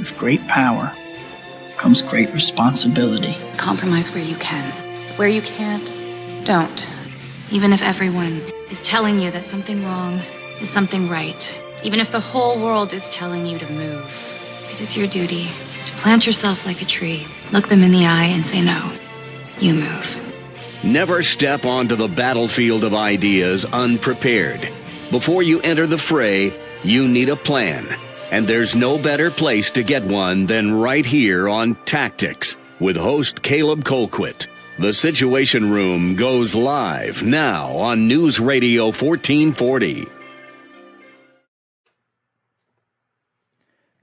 With great power comes great responsibility. Compromise where you can. Where you can't, don't. Even if everyone is telling you that something wrong is something right. Even if the whole world is telling you to move. It is your duty to plant yourself like a tree, look them in the eye and say no. You move. Never step onto the battlefield of ideas unprepared. Before you enter the fray, you need a plan. And there's no better place to get one than right here on Tactics with host Caleb Colquitt. The Situation Room goes live now on News Radio 1440.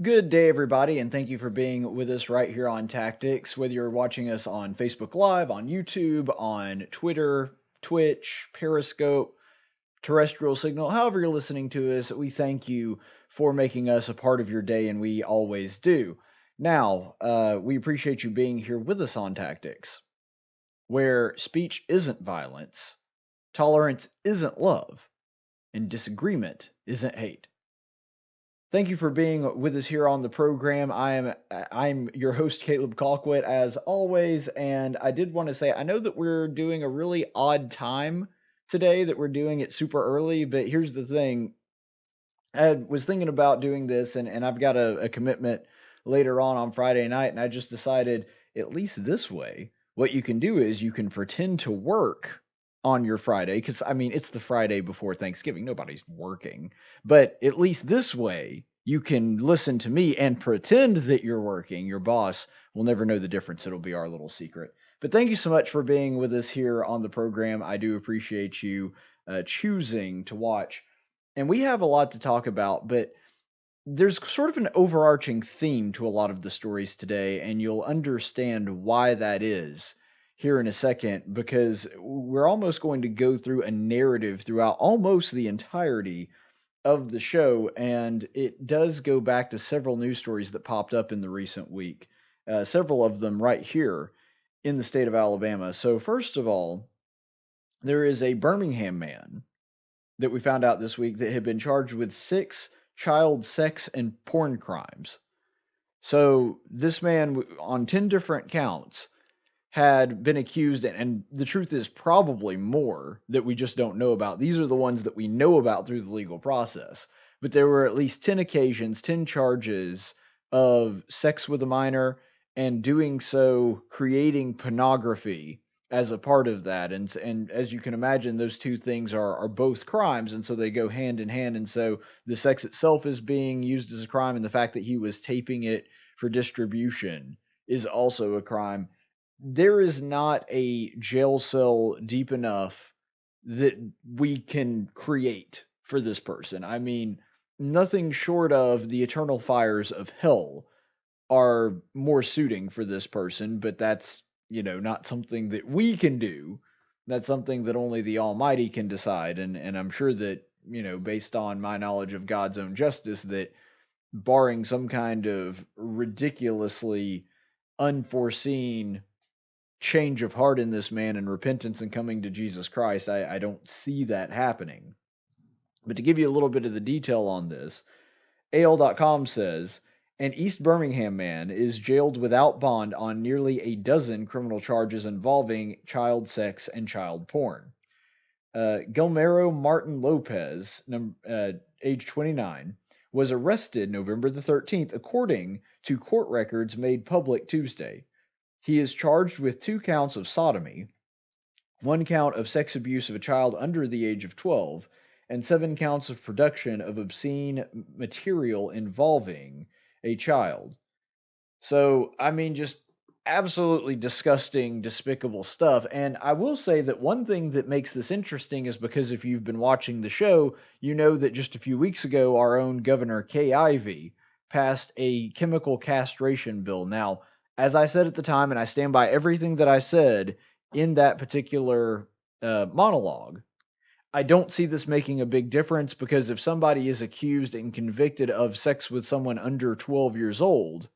Good day, everybody, and thank you for being with us right here on Tactics. Whether you're watching us on Facebook Live, on YouTube, on Twitter, Twitch, Periscope, terrestrial signal, however you're listening to us, we thank you for making us a part of your day, and we always do. Now, we appreciate you being here with us on Tactics, where speech isn't violence, tolerance isn't love, and disagreement isn't hate. Thank you for being with us here on the program. I'm your host, Caleb Colquitt, as always, and I did want to say, I know that we're doing a really odd time today, that we're doing it super early, but here's the thing. I was thinking about doing this, and I've got a commitment later on Friday night, and I just decided, at least this way, what you can do is you can pretend to work on your Friday, because, I mean, it's the Friday before Thanksgiving. Nobody's working. But at least this way, you can listen to me and pretend that you're working. Your boss will never know the difference. It'll be our little secret. But thank you so much for being with us here on the program. I do appreciate you choosing to watch. And we have a lot to talk about, but there's sort of an overarching theme to a lot of the stories today, and you'll understand why that is here in a second, because we're almost going to go through a narrative throughout almost the entirety of the show, and it does go back to several news stories that popped up in the recent week, several of them right here in the state of Alabama. So first of all, there is a Birmingham man that we found out this week that had been charged with 6 child sex and porn crimes. So this man, on 10 different counts, had been accused, and the truth is probably more that we just don't know about. These are the ones that we know about through the legal process. But there were at least 10 occasions, 10 charges of sex with a minor, and doing so, creating pornography as a part of that. And as you can imagine, those two things are both crimes, and so they go hand in hand. And so the sex itself is being used as a crime, and the fact that he was taping it for distribution is also a crime. There is not a jail cell deep enough that we can create for this person. I mean, nothing short of the eternal fires of hell are more suiting for this person, but that's, not something that we can do. That's something that only the Almighty can decide, and I'm sure that, based on my knowledge of God's own justice, that barring some kind of ridiculously unforeseen change of heart in this man and repentance and coming to Jesus Christ, I don't see that happening. But to give you a little bit of the detail on this, AL.com says, an East Birmingham man is jailed without bond on nearly a dozen criminal charges involving child sex and child porn. Guillermo Martin Lopez, age 29, was arrested November the 13th, according to court records made public Tuesday. He is charged with 2 counts of sodomy, 1 count of sex abuse of a child under the age of 12, and 7 counts of production of obscene material involving a child. So, I mean, just absolutely disgusting, despicable stuff. And I will say that one thing that makes this interesting is because if you've been watching the show, you know that just a few weeks ago, our own Governor Kay Ivey passed a chemical castration bill. Now, as I said at the time, and I stand by everything that I said in that particular monologue, I don't see this making a big difference, because if somebody is accused and convicted of sex with someone under 12 years old,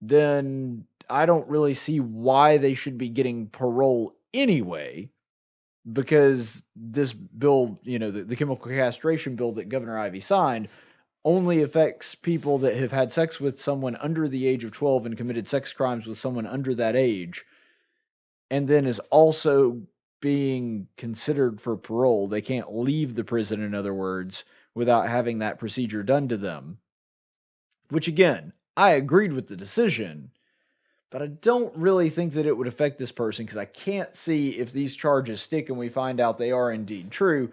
then I don't really see why they should be getting parole anyway, because this bill, the chemical castration bill that Governor Ivey signed, only affects people that have had sex with someone under the age of 12 and committed sex crimes with someone under that age, and then is also being considered for parole. They can't leave the prison, in other words, without having that procedure done to them. Which, again, I agreed with the decision, but I don't really think that it would affect this person, because I can't see if these charges stick and we find out they are indeed true.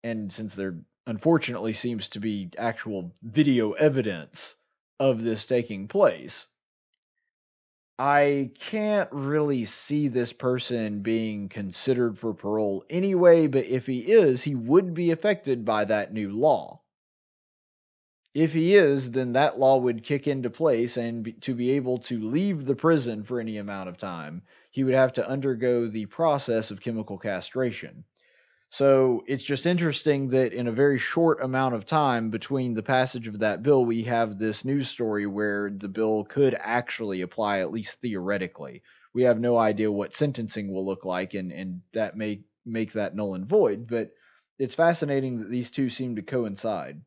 And since there unfortunately seems to be actual video evidence of this taking place, I can't really see this person being considered for parole anyway, but if he is, he would be affected by that new law. If he is, then that law would kick into place, and to be able to leave the prison for any amount of time, he would have to undergo the process of chemical castration. So it's just interesting that in a very short amount of time between the passage of that bill, we have this news story where the bill could actually apply, at least theoretically. We have no idea what sentencing will look like, and that may make that null and void, but it's fascinating that these two seem to coincide.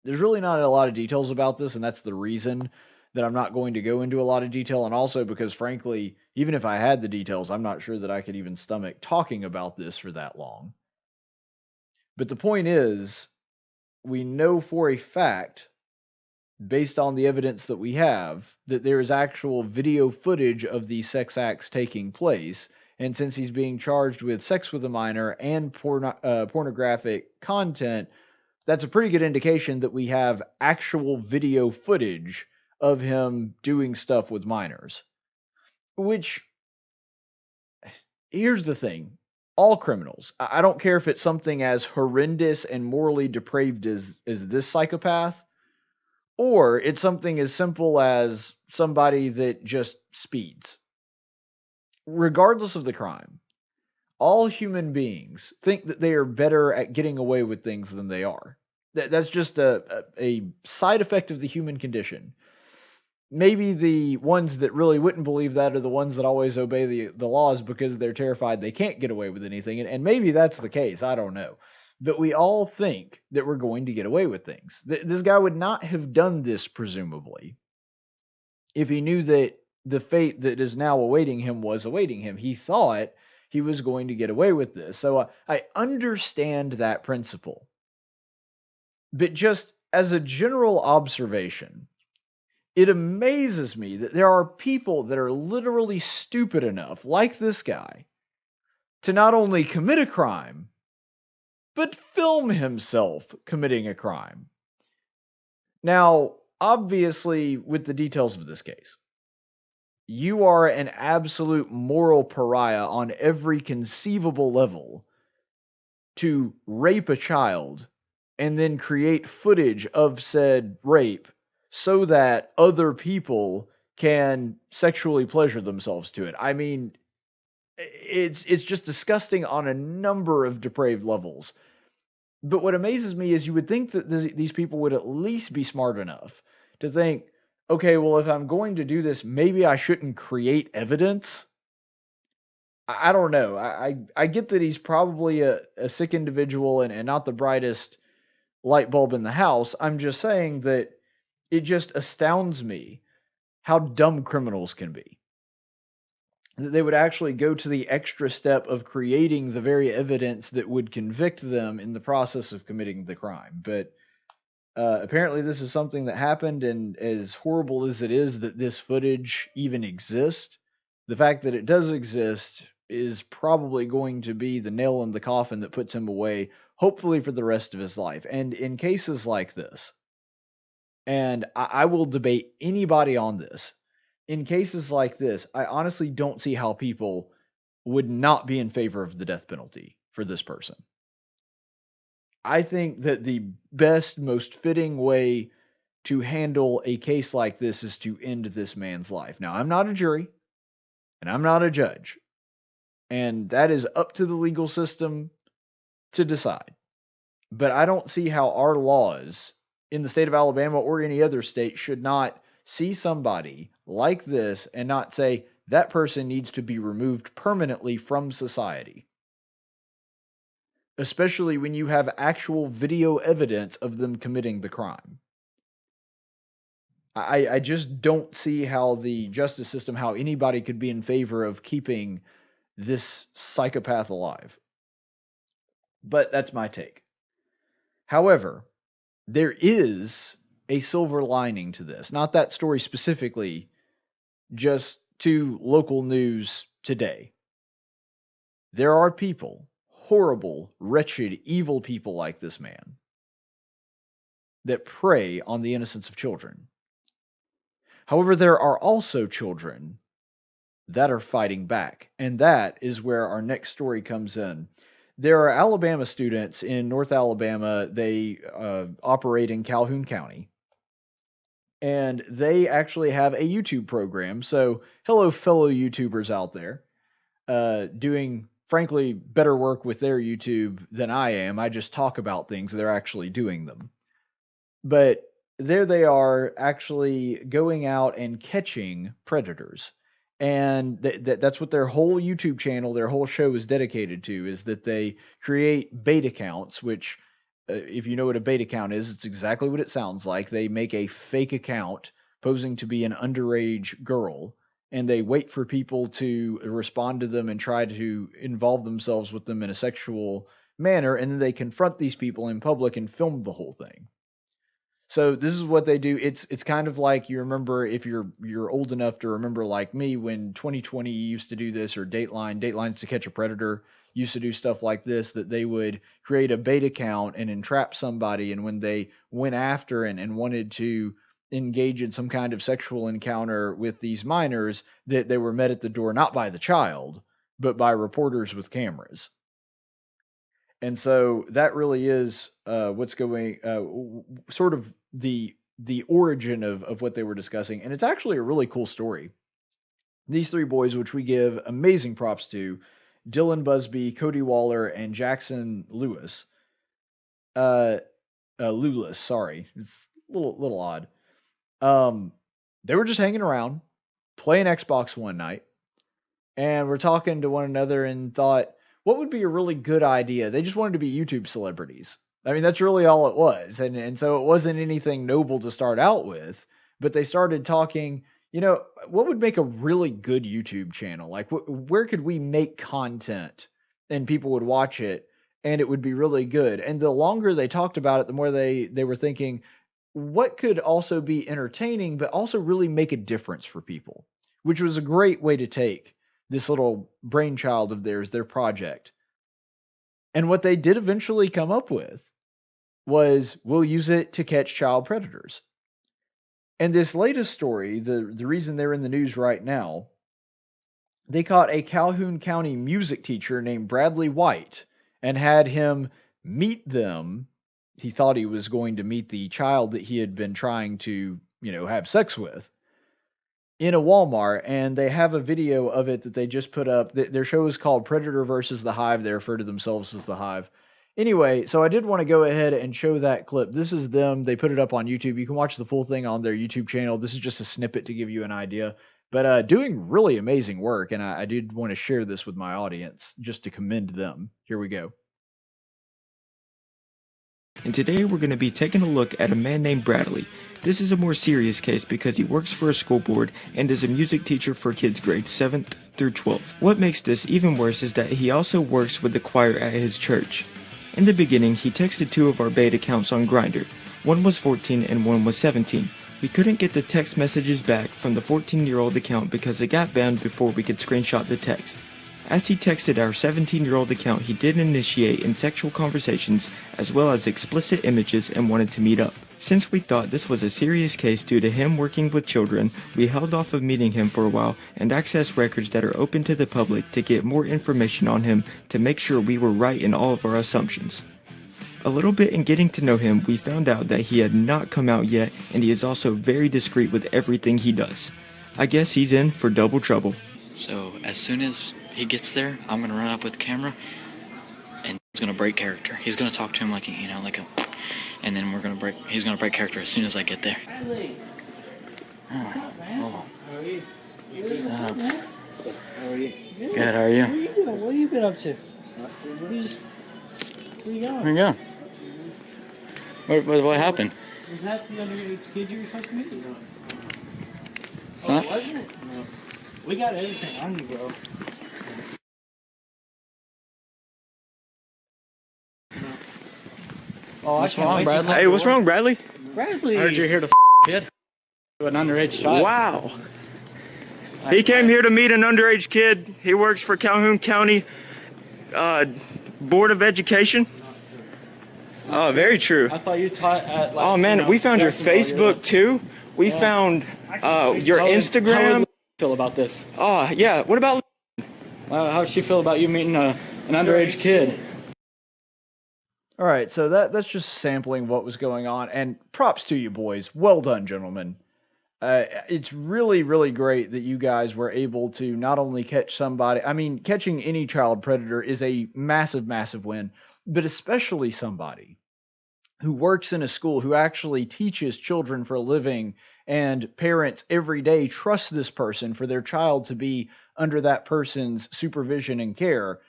There's really not a lot of details about this, and that's the reason that I'm not going to go into a lot of detail, and also because, frankly, even if I had the details, I'm not sure that I could even stomach talking about this for that long. But the point is, we know for a fact, based on the evidence that we have, that there is actual video footage of these sex acts taking place, and since he's being charged with sex with a minor and pornographic content, that's a pretty good indication that we have actual video footage of him doing stuff with minors. Which, here's the thing. All criminals, I don't care if it's something as horrendous and morally depraved as this psychopath, or it's something as simple as somebody that just speeds. Regardless of the crime, all human beings think that they are better at getting away with things than they are. That's just a side effect of the human condition. Maybe the ones that really wouldn't believe that are the ones that always obey the laws because they're terrified they can't get away with anything. And maybe that's the case. I don't know. But we all think that we're going to get away with things. This guy would not have done this, presumably, if he knew that the fate that is now awaiting him was awaiting him. He thought he was going to get away with this. So I understand that principle. But just as a general observation, it amazes me that there are people that are literally stupid enough, like this guy, to not only commit a crime, but film himself committing a crime. Now, obviously, with the details of this case, you are an absolute moral pariah on every conceivable level to rape a child and then create footage of said rape so that other people can sexually pleasure themselves to it. I mean, it's just disgusting on a number of depraved levels. But what amazes me is you would think that these people would at least be smart enough to think, okay, well, if I'm going to do this, maybe I shouldn't create evidence. I don't know. I get that he's probably a sick individual and not the brightest light bulb in the house. I'm just saying that it just astounds me how dumb criminals can be. That they would actually go to the extra step of creating the very evidence that would convict them in the process of committing the crime. But apparently this is something that happened, and as horrible as it is that this footage even exists, the fact that it does exist is probably going to be the nail in the coffin that puts him away, hopefully for the rest of his life. And in cases like this, and I will debate anybody on this, in cases like this, I honestly don't see how people would not be in favor of the death penalty for this person. I think that the best, most fitting way to handle a case like this is to end this man's life. Now, I'm not a jury, and I'm not a judge, and that is up to the legal system to decide. But I don't see how our laws in the state of Alabama or any other state should not see somebody like this and not say that person needs to be removed permanently from society. especially when you have actual video evidence of them committing the crime. I just don't see how the justice system, how anybody could be in favor of keeping this psychopath alive. But that's my take. However, there is a silver lining to this. Not that story specifically, just to local news today. There are people, horrible, wretched, evil people like this man, that prey on the innocence of children. However, there are also children that are fighting back, and that is where our next story comes in. There are Alabama students in North Alabama. They operate in Calhoun County, and they actually have a YouTube program. So, hello, fellow YouTubers out there, doing, frankly, better work with their YouTube than I am. I just talk about things, they're actually doing them. But there they are, actually going out and catching predators. And that's what their whole YouTube channel, their whole show is dedicated to, is that they create bait accounts, which, if you know what a bait account is, it's exactly what it sounds like. They make a fake account posing to be an underage girl, and they wait for people to respond to them and try to involve themselves with them in a sexual manner, and then they confront these people in public and film the whole thing. So this is what they do. It's kind of like, you remember, if you're old enough to remember, like me, when 2020 used to do this, or Dateline's To Catch a Predator used to do stuff like this, that they would create a bait account and entrap somebody, and when they went after and wanted to engage in some kind of sexual encounter with these minors, that they were met at the door not by the child, but by reporters with cameras. And so that really is what's going, sort of the origin of what they were discussing. And it's actually a really cool story. These three boys, which we give amazing props to, Dylan Busby, Cody Waller, and Jackson Lewis. Lewis, sorry. It's a little odd. They were just hanging around, playing Xbox one night, and we're talking to one another and thought, what would be a really good idea? They just wanted to be YouTube celebrities. I mean, that's really all it was. And so it wasn't anything noble to start out with, but they started talking, what would make a really good YouTube channel? Like, where could we make content and people would watch it and it would be really good? And the longer they talked about it, the more they were thinking, what could also be entertaining, but also really make a difference for people, which was a great way to take this little brainchild of theirs, their project. And what they did eventually come up with was, we'll use it to catch child predators. And this latest story, the reason they're in the news right now, they caught a Calhoun County music teacher named Bradley White and had him meet them. He thought he was going to meet the child that he had been trying to, have sex with, in a Walmart, and they have a video of it that they just put up. Their show is called Predator versus the Hive. They refer to themselves as the Hive. Anyway, so I did want to go ahead and show that clip. This is them. They put it up on YouTube. You can watch the full thing on their YouTube channel. This is just a snippet to give you an idea. But doing really amazing work, and I did want to share this with my audience just to commend them. Here we go. And today we're going to be taking a look at a man named Bradley. This is a more serious case because he works for a school board and is a music teacher for kids grades 7th through 12th. What makes this even worse is that he also works with the choir at his church. In the beginning, he texted two of our bait accounts on Grindr. One was 14 and one was 17. We couldn't get the text messages back from the 14-year-old account because it got banned before we could screenshot the text. As he texted our 17-year-old account, he did initiate in sexual conversations as well as explicit images and wanted to meet up. Since we thought this was a serious case due to him working with children, we held off of meeting him for a while and accessed records that are open to the public to get more information on him to make sure we were right in all of our assumptions. A little bit in getting to know him, we found out that he had not come out yet, and he is also very discreet with everything he does. I guess he's in for double trouble. So as soon as he gets there, I'm gonna run up with the camera, and he's gonna break character. He's gonna talk to him like and then he's gonna break character as soon as I get there. What's up, man? Oh. How are you? What's up? How are you? Good, how are you? What have you been up to? You just Where you going? Where you going? What happened? Was that the underage kid you were supposed to meet? No. It's not. Wasn't it? No. We got everything on you, bro. Oh, What's I can't wrong, wait to Bradley? talk Hey, to what's her. wrong, Bradley? Bradley. I heard you're here to kid. An underage child. Wow. He came here to meet an underage kid. He works for Calhoun County Board of Education. Oh, very true. I thought you taught at like, Oh man, we found your Facebook too. We found your How Instagram. would feel about this? Oh yeah. What about? How does she feel about you meeting an underage kid? All right, so that's just sampling what was going on, and props to you boys. Well done, gentlemen. It's really, really great that you guys were able to not only catch somebody. I mean, catching any child predator is a massive, massive win, but especially somebody who works in a school, who actually teaches children for a living, and parents every day trust this person for their child to be under that person's supervision and care.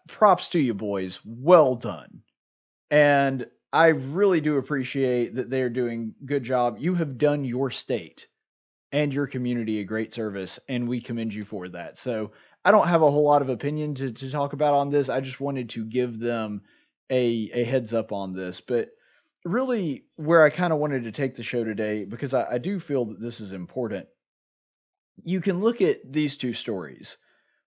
Props to you, boys. Well done. And I really do appreciate that they're doing a good job. You have done your state and your community a great service, and we commend you for that. So I don't have a whole lot of opinion to talk about on this. I just wanted to give them a heads up on this. But really, where I kind of wanted to take the show today, because I do feel that this is important, you can look at these two stories.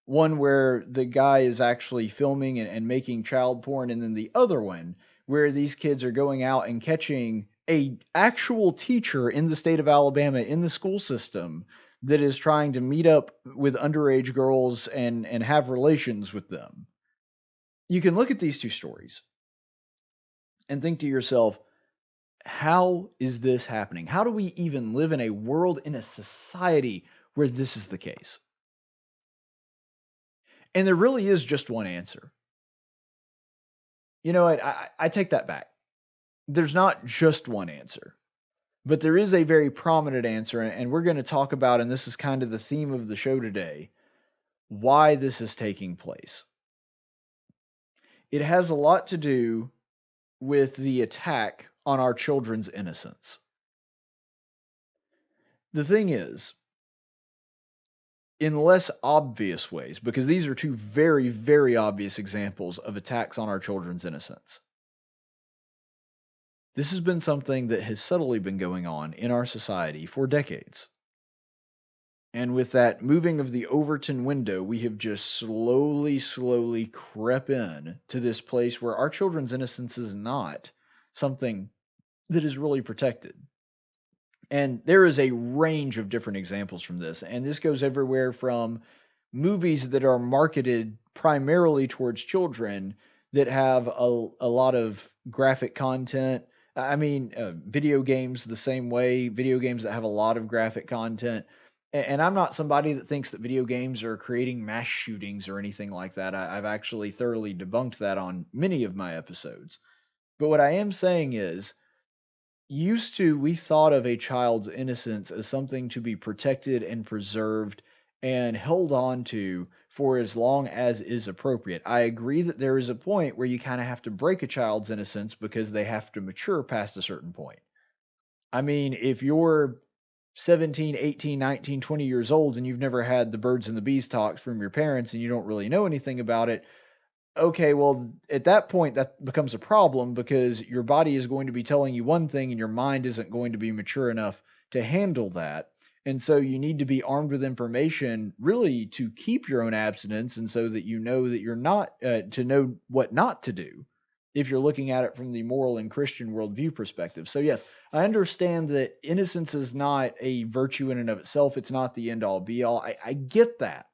One where the guy is actually filming and making child porn, and then the other one where these kids are going out and catching a actual teacher in the state of Alabama in the school system that is trying to meet up with underage girls and have relations with them. You can look at these two stories and think to yourself, how is this happening? How do we even live in a world, in a society where this is the case? And there really is just one answer. You know what? I take that back. There's not just one answer, but there is a very prominent answer, and we're going to talk about, and this is kind of the theme of the show today, why this is taking place. It has a lot to do with the attack on our children's innocence. The thing is, in less obvious ways, because these are two very, very obvious examples of attacks on our children's innocence. This has been something that has subtly been going on in our society for decades. And with that moving of the Overton window, we have just slowly crept in to this place where our children's innocence is not something that is really protected. And there is a range of different examples from this. And this goes everywhere from movies that are marketed primarily towards children that have a lot of graphic content. I mean, video games the same way, video games that have a lot of graphic content. And I'm not somebody that thinks that video games are creating mass shootings or anything like that. I've actually thoroughly debunked that on many of my episodes. But what I am saying is, we thought of a child's innocence as something to be protected and preserved and held on to for as long as is appropriate. I agree that there is a point where you kind of have to break a child's innocence because they have to mature past a certain point. I mean, if you're 17, 18, 19, 20 years old and you've never had the birds and the bees talks from your parents and you don't really know anything about it, okay, well, at that point, that becomes a problem because your body is going to be telling you one thing and your mind isn't going to be mature enough to handle that. And so you need to be armed with information really to keep your own abstinence, and so that you know that you're not, to know what not to do if you're looking at it from the moral and Christian worldview perspective. So yes, I understand that innocence is not a virtue in and of itself. It's not the end all be all. I get that.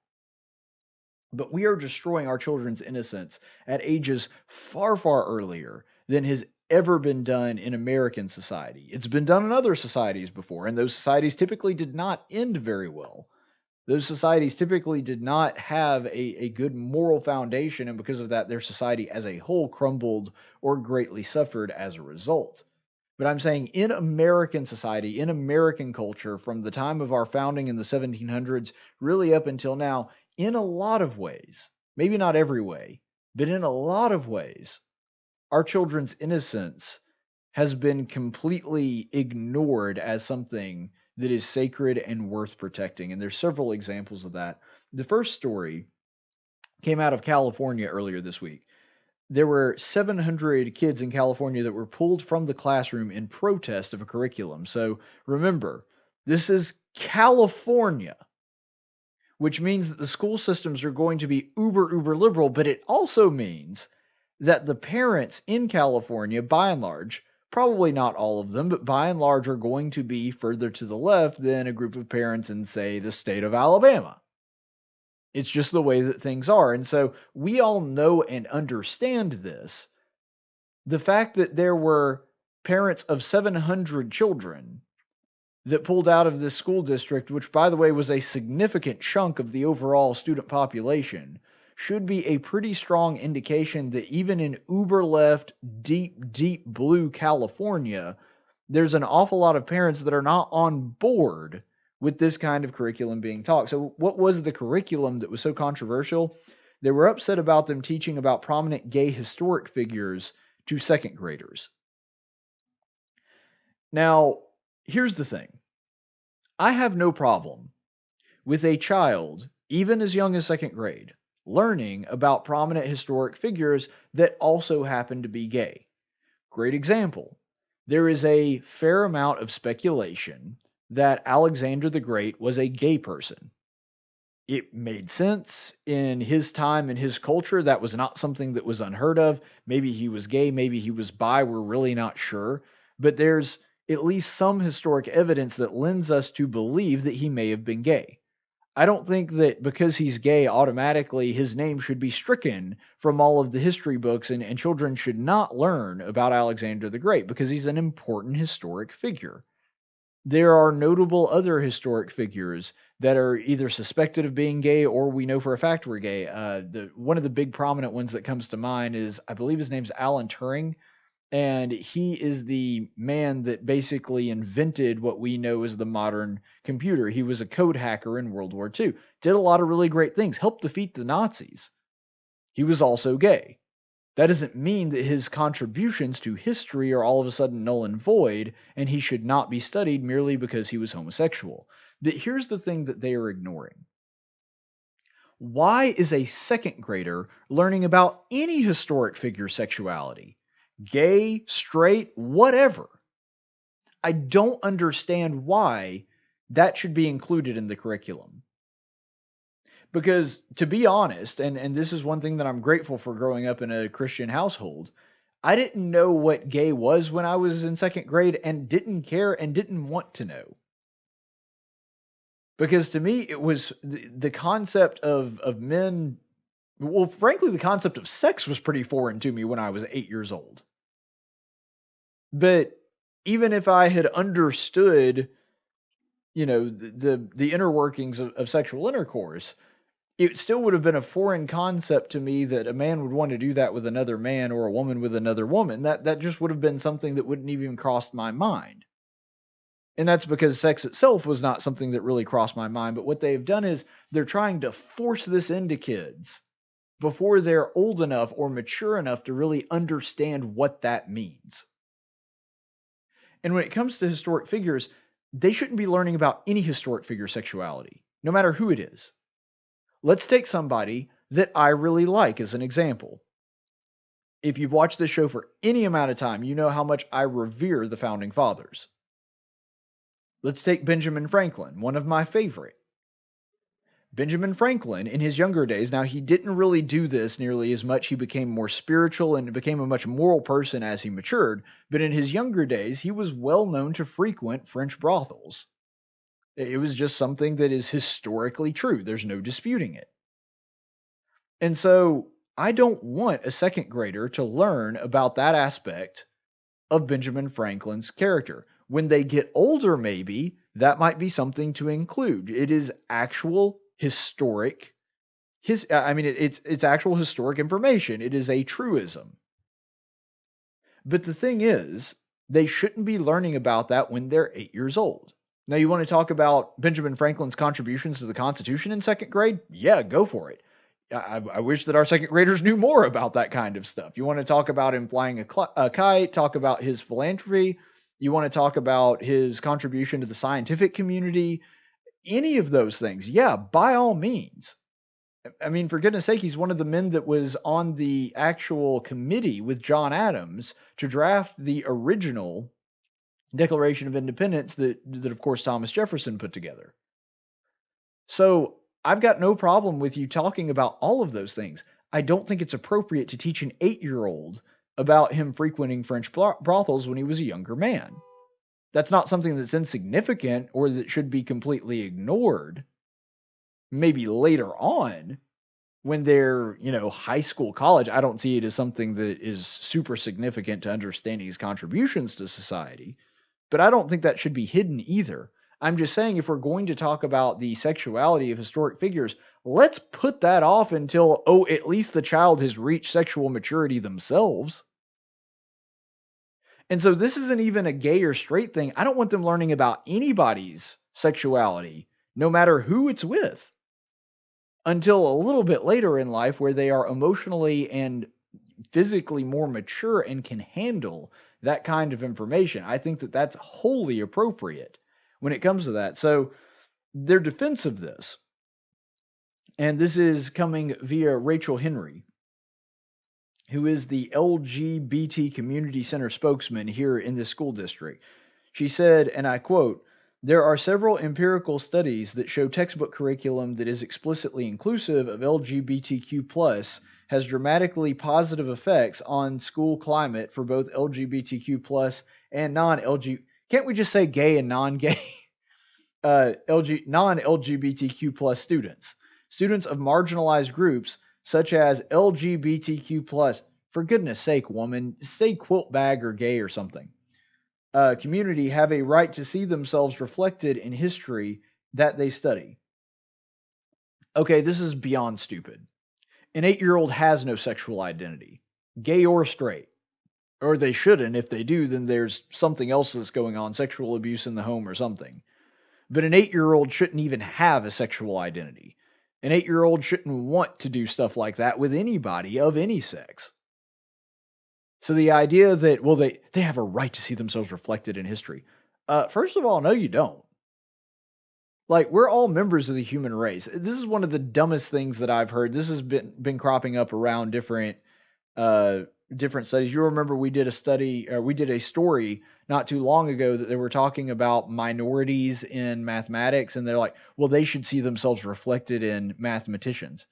But we are destroying our children's innocence at ages far, far earlier than has ever been done in American society. It's been done in other societies before, and those societies typically did not end very well. Those societies typically did not have a good moral foundation, and because of that, their society as a whole crumbled or greatly suffered as a result. But I'm saying in American society, in American culture, from the time of our founding in the 1700s, really up until now, in a lot of ways, maybe not every way, but in a lot of ways, our children's innocence has been completely ignored as something that is sacred and worth protecting. And there's several examples of that. The first story came out of California earlier this week. There were 700 kids in California that were pulled from the classroom in protest of a curriculum. So remember, this is California, which means that the school systems are going to be uber liberal, but it also means that the parents in California, by and large, probably not all of them, but by and large are going to be further to the left than a group of parents in, say, the state of Alabama. It's just the way that things are. And so we all know and understand this. The fact that there were parents of 700 children that pulled out of this school district, which, by the way, was a significant chunk of the overall student population, should be a pretty strong indication that even in uber left, deep blue California, there's an awful lot of parents that are not on board with this kind of curriculum being taught. So what was the curriculum that was so controversial? They were upset about them teaching about prominent gay historic figures to second graders. Now, here's the thing. I have no problem with a child, even as young as second grade, learning about prominent historic figures that also happen to be gay. Great example. There is a fair amount of speculation that Alexander the Great was a gay person. It made sense in his time and his culture. That was not something that was unheard of. Maybe he was gay, maybe he was bi, we're really not sure. But there's at least some historic evidence that lends us to believe that he may have been gay. I don't think that because he's gay, automatically his name should be stricken from all of the history books, and children should not learn about Alexander the Great because he's an important historic figure. There are notable other historic figures that are either suspected of being gay or we know for a fact were gay. One of the big prominent ones that comes to mind is, I believe his name's Alan Turing, and he is the man that basically invented what we know as the modern computer. He was a code hacker in World War II, did a lot of really great things, helped defeat the Nazis. He was also gay. That doesn't mean that his contributions to history are all of a sudden null and void, and he should not be studied merely because he was homosexual. But here's the thing that they are ignoring. Why is a second grader learning about any historic figure's sexuality? Gay, straight, whatever. I don't understand why that should be included in the curriculum. Because, to be honest, and this is one thing that I'm grateful for growing up in a Christian household, I didn't know what gay was when I was in second grade and didn't care and didn't want to know. Because to me, it was the concept of men, well, frankly, the concept of sex was pretty foreign to me when I was 8 years old. But even if I had understood, the inner workings of sexual intercourse, it still would have been a foreign concept to me that a man would want to do that with another man or a woman with another woman. That just would have been something that wouldn't even cross my mind. And that's because sex itself was not something that really crossed my mind. But what they've done is they're trying to force this into kids before they're old enough or mature enough to really understand what that means. And when it comes to historic figures, they shouldn't be learning about any historic figure sexuality, no matter who it is. Let's take somebody that I really like as an example. If you've watched this show for any amount of time, you know how much I revere the Founding Fathers. Let's take Benjamin Franklin, one of my favorite. Benjamin Franklin, in his younger days, now he didn't really do this nearly as much. He became more spiritual and became a much moral person as he matured. But in his younger days, he was well known to frequent French brothels. It was just something that is historically true. There's no disputing it. And so I don't want a second grader to learn about that aspect of Benjamin Franklin's character. When they get older, maybe, that might be something to include. It is actual historic, it's actual historic information. It is a truism. But the thing is, they shouldn't be learning about that when they're 8 years old. Now, you want to talk about Benjamin Franklin's contributions to the Constitution in second grade? Yeah, go for it. I wish that our second graders knew more about that kind of stuff. You want to talk about him flying a kite, talk about his philanthropy. You want to talk about his contribution to the scientific community, any of those things. Yeah, by all means. I mean, for goodness sake, he's one of the men that was on the actual committee with John Adams to draft the original Declaration of Independence that of course, Thomas Jefferson put together. So I've got no problem with you talking about all of those things. I don't think it's appropriate to teach an 8-year-old about him frequenting French brothels when he was a younger man. That's not something that's insignificant or that should be completely ignored. Maybe later on, when they're, high school, college, I don't see it as something that is super significant to understanding his contributions to society. But I don't think that should be hidden either. I'm just saying, if we're going to talk about the sexuality of historic figures, let's put that off until, at least the child has reached sexual maturity themselves. And so this isn't even a gay or straight thing. I don't want them learning about anybody's sexuality, no matter who it's with, until a little bit later in life where they are emotionally and physically more mature and can handle that kind of information. I think that that's wholly appropriate when it comes to that. So their defense of this, and this is coming via Rachel Henry, who is the LGBT Community Center spokesman here in this school district. She said, and I quote, "There are several empirical studies that show textbook curriculum that is explicitly inclusive of LGBTQ+ has dramatically positive effects on school climate for both LGBTQ+ and non-LG. Can't we just say gay and non-gay? Non-LGBTQ+ students. Students of marginalized groups such as LGBTQ+. For goodness sake, woman, say quilt bag or gay or something. Community have a right to see themselves reflected in history that they study." Okay, this is beyond stupid. An 8-year-old has no sexual identity, gay or straight. Or they shouldn't. If they do, then there's something else that's going on, sexual abuse in the home or something. But an 8-year-old shouldn't even have a sexual identity. An 8-year-old shouldn't want to do stuff like that with anybody of any sex. So the idea that, well, they have a right to see themselves reflected in history. First of all, no, you don't. Like, we're all members of the human race. This is one of the dumbest things that I've heard. This has been cropping up around different studies. You remember we did a story not too long ago that they were talking about minorities in mathematics, and they're like, well, they should see themselves reflected in mathematicians.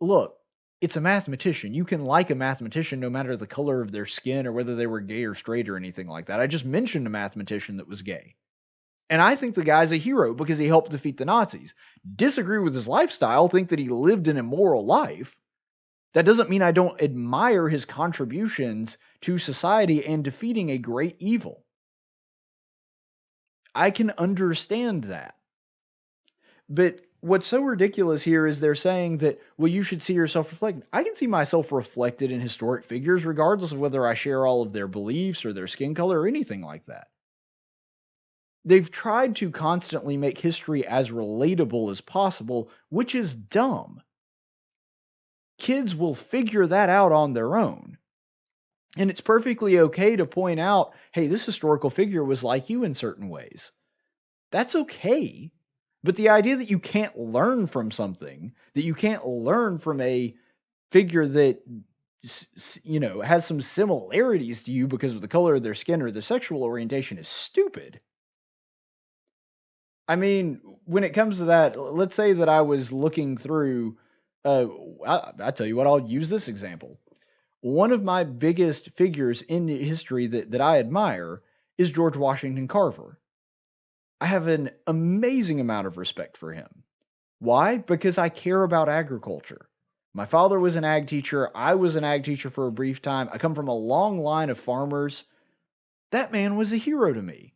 Look, it's a mathematician. You can like a mathematician no matter the color of their skin or whether they were gay or straight or anything like that. I just mentioned a mathematician that was gay. And I think the guy's a hero because he helped defeat the Nazis. Disagree with his lifestyle, think that he lived an immoral life. That doesn't mean I don't admire his contributions to society and defeating a great evil. I can understand that. But what's so ridiculous here is they're saying that, well, you should see yourself reflected. I can see myself reflected in historic figures regardless of whether I share all of their beliefs or their skin color or anything like that. They've tried to constantly make history as relatable as possible, which is dumb. Kids will figure that out on their own. And it's perfectly okay to point out, hey, this historical figure was like you in certain ways. That's okay. But the idea that you can't learn from something, that you can't learn from a figure that, has some similarities to you because of the color of their skin or their sexual orientation is stupid. I mean, when it comes to that, let's say that I was looking through, I tell you what, I'll use this example. One of my biggest figures in history that I admire is George Washington Carver. I have an amazing amount of respect for him. Why? Because I care about agriculture. My father was an ag teacher. I was an ag teacher for a brief time. I come from a long line of farmers. That man was a hero to me.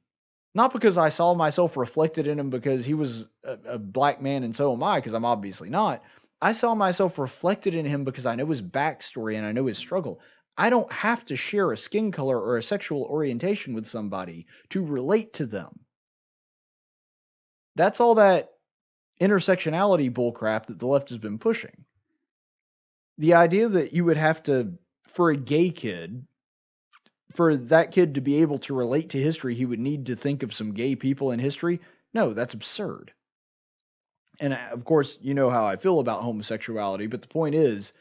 Not because I saw myself reflected in him because he was a black man and so am I, because I'm obviously not. I saw myself reflected in him because I know his backstory and I know his struggle. I don't have to share a skin color or a sexual orientation with somebody to relate to them. That's all that intersectionality bullcrap that the left has been pushing. The idea that you would have to, for a gay kid, for that kid to be able to relate to history, he would need to think of some gay people in history. No, that's absurd. And of course, you know how I feel about homosexuality, but the point is,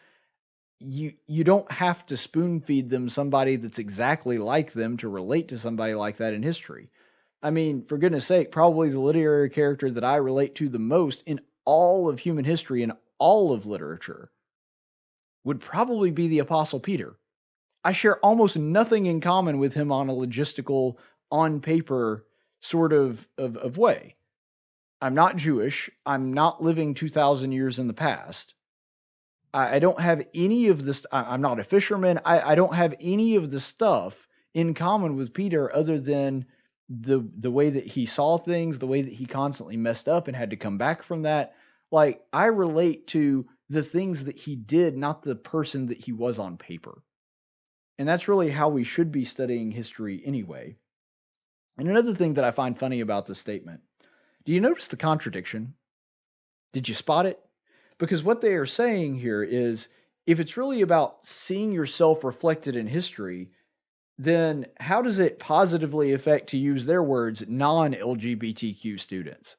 you don't have to spoon feed them somebody that's exactly like them to relate to somebody like that in history. I mean, for goodness sake, probably the literary character that I relate to the most in all of human history and all of literature would probably be the Apostle Peter. I share almost nothing in common with him on a logistical, on paper sort of way. I'm not Jewish. I'm not living 2,000 years in the past. I don't have any of this. I'm not a fisherman. I don't have any of the stuff in common with Peter other than the way that he saw things, the way that he constantly messed up and had to come back from that. Like, I relate to the things that he did, not the person that he was on paper. And that's really how we should be studying history anyway. And another thing that I find funny about this statement, do you notice the contradiction? Did you spot it? Because what they are saying here is, if it's really about seeing yourself reflected in history, then how does it positively affect, to use their words, non-LGBTQ students?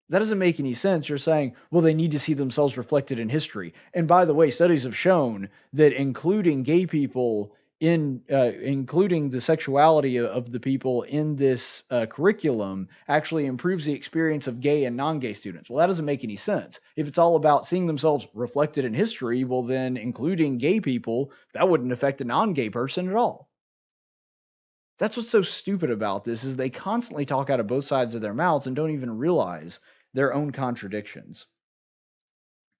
That doesn't make any sense. You're saying, well, they need to see themselves reflected in history. And by the way, studies have shown that including gay people including the sexuality of the people in this curriculum actually improves the experience of gay and non-gay students. Well, that doesn't make any sense. If it's all about seeing themselves reflected in history, well, then including gay people, that wouldn't affect a non-gay person at all. That's what's so stupid about this, is they constantly talk out of both sides of their mouths and don't even realize their own contradictions.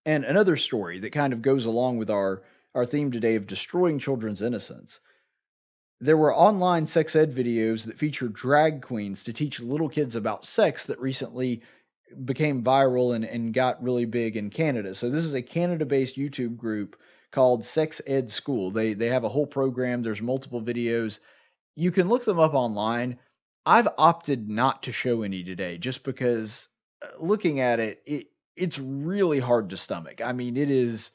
And another story that kind of goes along with our theme today of destroying children's innocence. There were online sex ed videos that featured drag queens to teach little kids about sex that recently became viral and got really big in Canada. So this is a Canada-based YouTube group called Sex Ed School. They have a whole program. There's multiple videos. You can look them up online. I've opted not to show any today just because looking at it's really hard to stomach. I mean, it is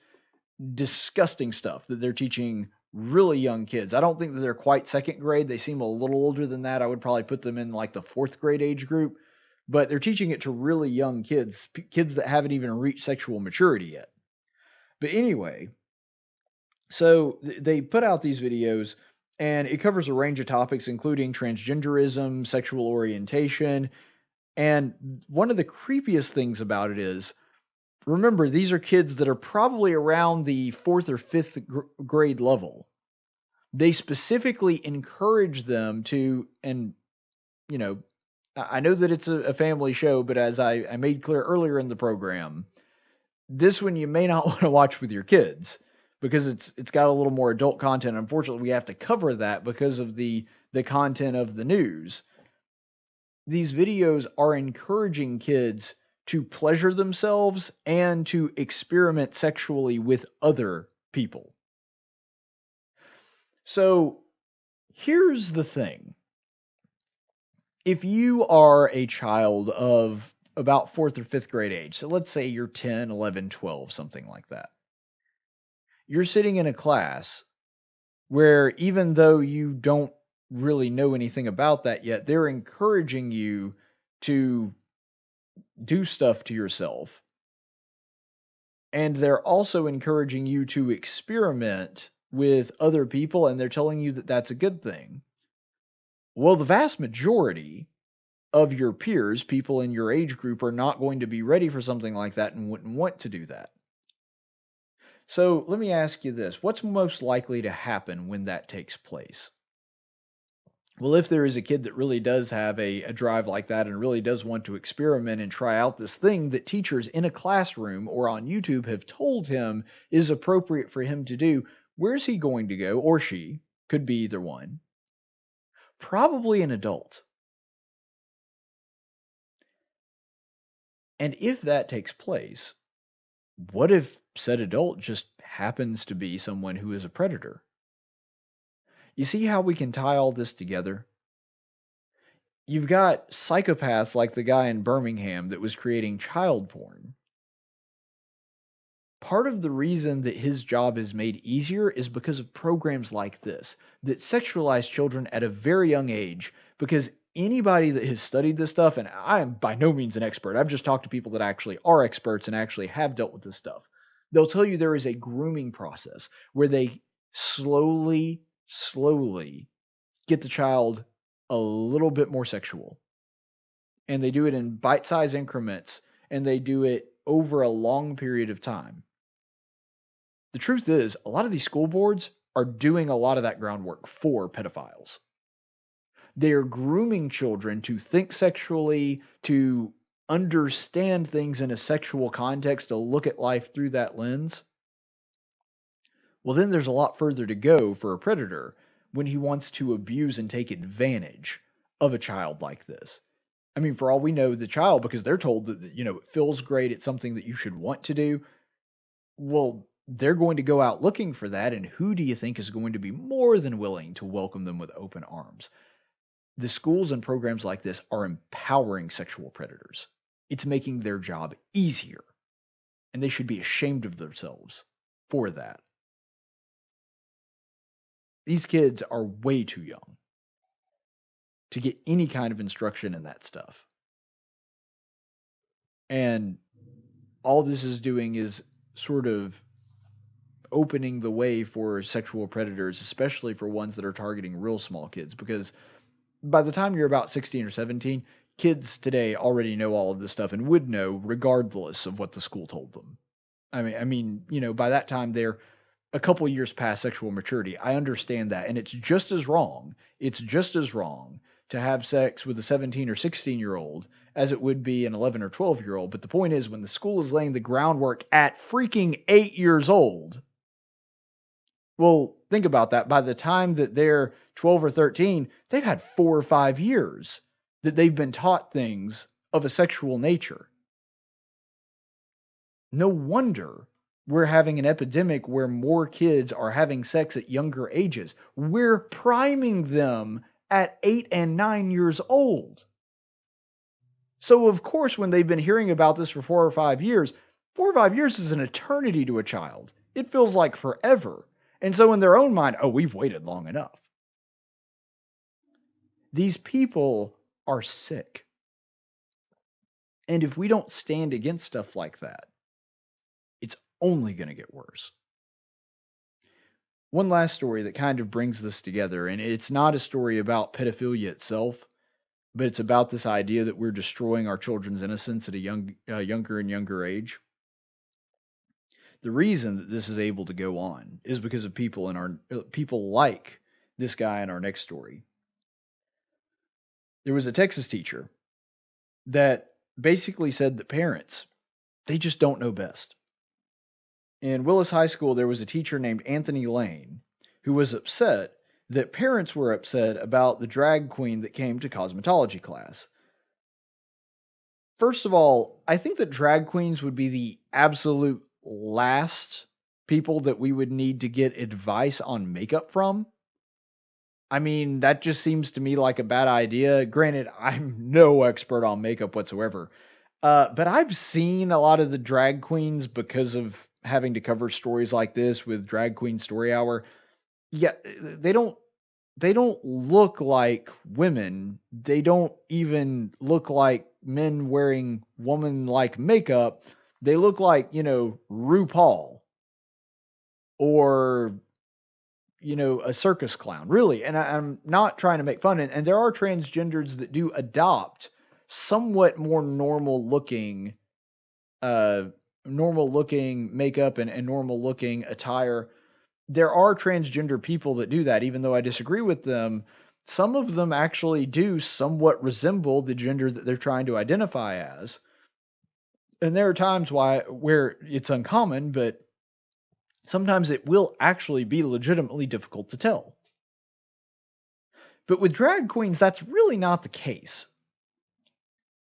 disgusting stuff that they're teaching really young kids. I don't think that they're quite second grade. They seem a little older than that. I would probably put them in like the fourth grade age group, but they're teaching it to really young kids, kids that haven't even reached sexual maturity yet. But anyway, so they put out these videos and it covers a range of topics, including transgenderism, sexual orientation. And one of the creepiest things about it is, remember, these are kids that are probably around the fourth or fifth grade level. They specifically encourage them to, and, you know, I know that it's a family show, but as I made clear earlier in the program, this one you may not want to watch with your kids because it's got a little more adult content. Unfortunately, we have to cover that because of the content of the news. These videos are encouraging kids to pleasure themselves and to experiment sexually with other people. So here's the thing. If you are a child of about fourth or fifth grade age, so let's say you're 10, 11, 12, something like that, you're sitting in a class where even though you don't really know anything about that yet, they're encouraging you to do stuff to yourself. And they're also encouraging you to experiment with other people, and they're telling you that that's a good thing. Well, the vast majority of your peers, people in your age group, are not going to be ready for something like that and wouldn't want to do that. So let me ask you this. What's most likely to happen when that takes place? Well, if there is a kid that really does have a drive like that and really does want to experiment and try out this thing that teachers in a classroom or on YouTube have told him is appropriate for him to do, where's he going to go? Or she, could be either one. Probably an adult. And if that takes place, what if said adult just happens to be someone who is a predator? You see how we can tie all this together? You've got psychopaths like the guy in Birmingham that was creating child porn. part of the reason that his job is made easier is because of programs like this that sexualize children at a very young age. Because anybody that has studied this stuff, and I am by no means an expert, I've just talked to people that actually are experts and actually have dealt with this stuff. They'll tell you there is a grooming process where they slowly get the child a little bit more sexual. And they do it in bite-sized increments, and they do it over a long period of time. The truth is, a lot of these school boards are doing a lot of that groundwork for pedophiles. They are grooming children to think sexually, to understand things in a sexual context, to look at life through that lens. Well, then there's a lot further to go for a predator when he wants to abuse and take advantage of a child like this. I mean, for all we know, the child, because they're told that, it feels great, it's something that you should want to do. Well, they're going to go out looking for that, and who do you think is going to be more than willing to welcome them with open arms? The schools and programs like this are empowering sexual predators. It's making their job easier, and they should be ashamed of themselves for that. These kids are way too young to get any kind of instruction in that stuff. And all this is doing is sort of opening the way for sexual predators, especially for ones that are targeting real small kids, because by the time you're about 16 or 17, kids today already know all of this stuff and would know regardless of what the school told them. I mean, by that time they're a couple years past sexual maturity. I understand that, and it's just as wrong. It's just as wrong to have sex with a 17 or 16-year-old as it would be an 11 or 12-year-old. But the point is, when the school is laying the groundwork at freaking 8 years old, well, think about that. By the time that they're 12 or 13, they've had 4 or 5 years that they've been taught things of a sexual nature. No wonder we're having an epidemic where more kids are having sex at younger ages. We're priming them at 8 and 9 years old. So, of course, when they've been hearing about this for 4 or 5 years, 4 or 5 years is an eternity to a child. It feels like forever. And so in their own mind, oh, we've waited long enough. These people are sick. And if we don't stand against stuff like that, it's only going to get worse. One last story that kind of brings this together, and it's not a story about pedophilia itself, but it's about this idea that we're destroying our children's innocence at a younger and younger age. The reason that this is able to go on is because of people like this guy in our next story. There was a Texas teacher that basically said that parents, they just don't know best. In Willis High School, there was a teacher named Anthony Lane who was upset that parents were upset about the drag queen that came to cosmetology class. First of all, I think that drag queens would be the absolute last people that we would need to get advice on makeup from. I mean, that just seems to me like a bad idea. Granted, I'm no expert on makeup whatsoever. But I've seen a lot of the drag queens because of having to cover stories like this with Drag Queen Story Hour. Yeah, they don't look like women. They don't even look like men wearing woman-like makeup. They look like, RuPaul or, a circus clown, really. And I'm not trying to make fun. And there are transgenders that do adopt somewhat more normal looking makeup and normal looking attire. There are transgender people that do that, even though I disagree with them. Some of them actually do somewhat resemble the gender that they're trying to identify as. And there are times where it's uncommon, but sometimes it will actually be legitimately difficult to tell. But with drag queens, that's really not the case.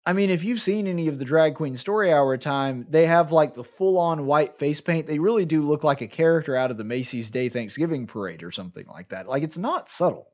I mean, if you've seen any of the Drag Queen Story Hour time, they have like the full-on white face paint. They really do look like a character out of the Macy's Day Thanksgiving Parade or something like that. Like, it's not subtle.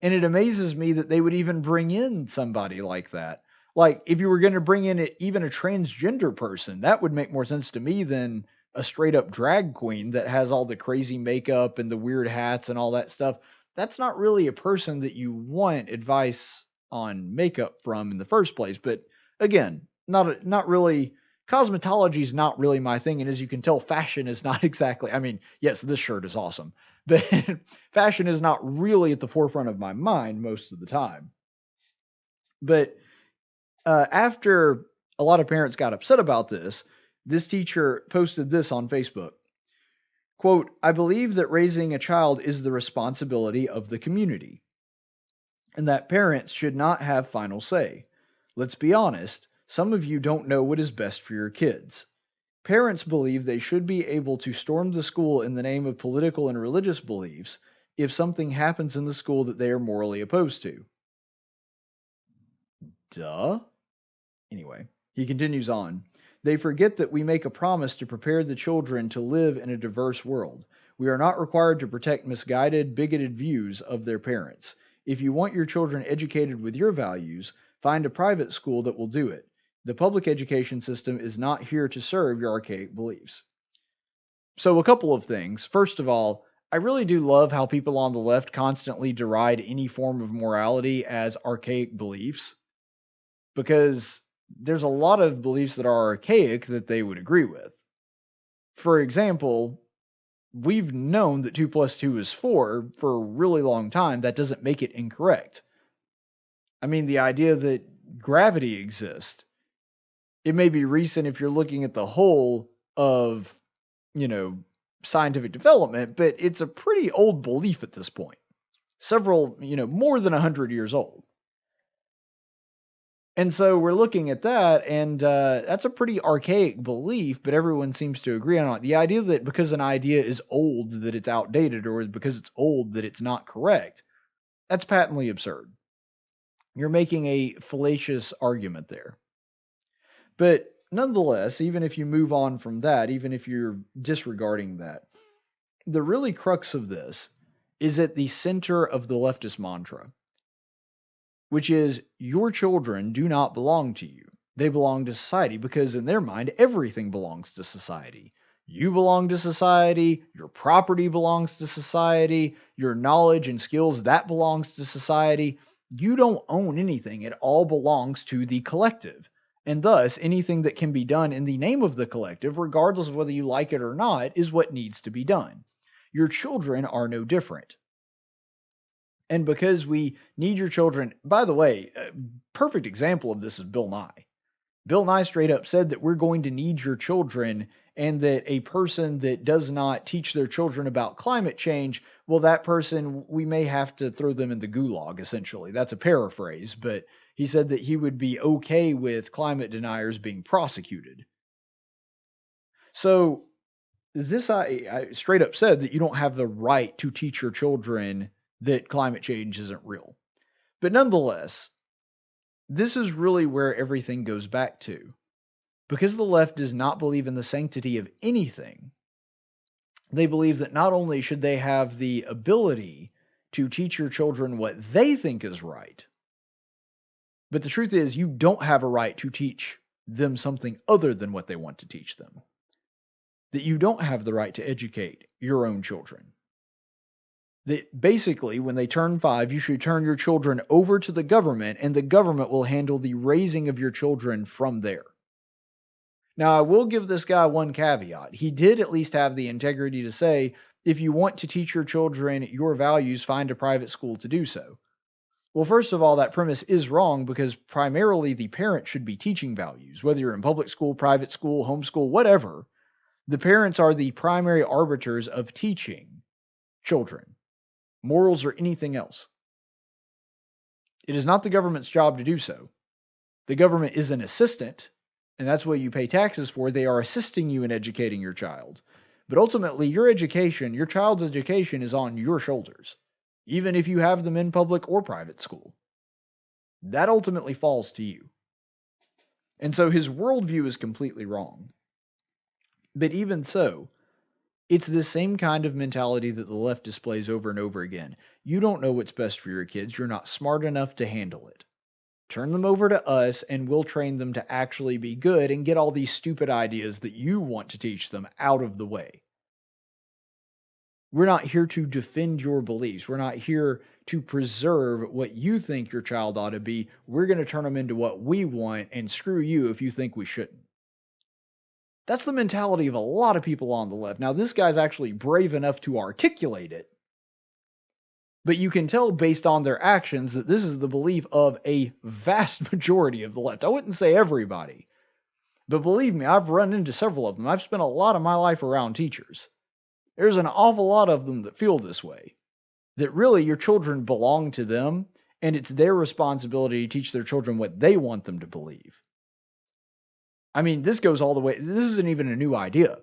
And it amazes me that they would even bring in somebody like that. Like, if you were going to bring in even a transgender person, that would make more sense to me than a straight up drag queen that has all the crazy makeup and the weird hats and all that stuff, that's not really a person that you want advice on makeup from in the first place. But again, not really. Cosmetology is not really my thing, and as you can tell, fashion is not exactly. I mean, yes, this shirt is awesome, but fashion is not really at the forefront of my mind most of the time. But after a lot of parents got upset about this teacher posted this on Facebook. Quote, "I believe that raising a child is the responsibility of the community, and that parents should not have final say. Let's be honest, some of you don't know what is best for your kids. Parents believe they should be able to storm the school in the name of political and religious beliefs if something happens in the school that they are morally opposed to." Duh. Anyway, he continues on. "They forget that we make a promise to prepare the children to live in a diverse world. We are not required to protect misguided, bigoted views of their parents. If you want your children educated with your values, find a private school that will do it. The public education system is not here to serve your archaic beliefs." So, a couple of things. First of all, I really do love how people on the left constantly deride any form of morality as archaic beliefs, because there's a lot of beliefs that are archaic that they would agree with. For example, we've known that 2 plus 2 is 4 for a really long time. That doesn't make it incorrect. I mean, the idea that gravity exists, it may be recent if you're looking at the whole of, scientific development, but it's a pretty old belief at this point. Several, more than 100 years old. And so we're looking at that, and that's a pretty archaic belief, but everyone seems to agree on it. The idea that because an idea is old that it's outdated, or because it's old that it's not correct, that's patently absurd. You're making a fallacious argument there. But nonetheless, even if you move on from that, even if you're disregarding that, the really crux of this is at the center of the leftist mantra, which is your children do not belong to you. They belong to society, because in their mind, everything belongs to society. You belong to society, your property belongs to society, your knowledge and skills, that belongs to society. You don't own anything. It all belongs to the collective. And thus, anything that can be done in the name of the collective, regardless of whether you like it or not, is what needs to be done. Your children are no different. And because we need your children, by the way, a perfect example of this is Bill Nye. Bill Nye straight up said that we're going to need your children, and that a person that does not teach their children about climate change, well, that person, we may have to throw them in the gulag, essentially. That's a paraphrase, but he said that he would be okay with climate deniers being prosecuted. So this, I straight up said that you don't have the right to teach your children that climate change isn't real. But nonetheless, this is really where everything goes back to. Because the left does not believe in the sanctity of anything, they believe that not only should they have the ability to teach your children what they think is right, but the truth is you don't have a right to teach them something other than what they want to teach them. That you don't have the right to educate your own children. That basically, when they turn 5, you should turn your children over to the government, and the government will handle the raising of your children from there. Now, I will give this guy one caveat. He did at least have the integrity to say, if you want to teach your children your values, find a private school to do so. Well, first of all, that premise is wrong, because primarily the parent should be teaching values, whether you're in public school, private school, homeschool, whatever. The parents are the primary arbiters of teaching children morals or anything else. It is not the government's job to do so. The government is an assistant, and that's what you pay taxes for. They are assisting you in educating your child. But ultimately, your education, your child's education, is on your shoulders, even if you have them in public or private school. That ultimately falls to you. And so his worldview is completely wrong. But even so, it's the same kind of mentality that the left displays over and over again. You don't know what's best for your kids. You're not smart enough to handle it. Turn them over to us, and we'll train them to actually be good and get all these stupid ideas that you want to teach them out of the way. We're not here to defend your beliefs. We're not here to preserve what you think your child ought to be. We're going to turn them into what we want, and screw you if you think we shouldn't. That's the mentality of a lot of people on the left. Now, this guy's actually brave enough to articulate it, but you can tell based on their actions that this is the belief of a vast majority of the left. I wouldn't say everybody, but believe me, I've run into several of them. I've spent a lot of my life around teachers. There's an awful lot of them that feel this way, that really your children belong to them, and it's their responsibility to teach their children what they want them to believe. I mean, this goes all the way, this isn't even a new idea.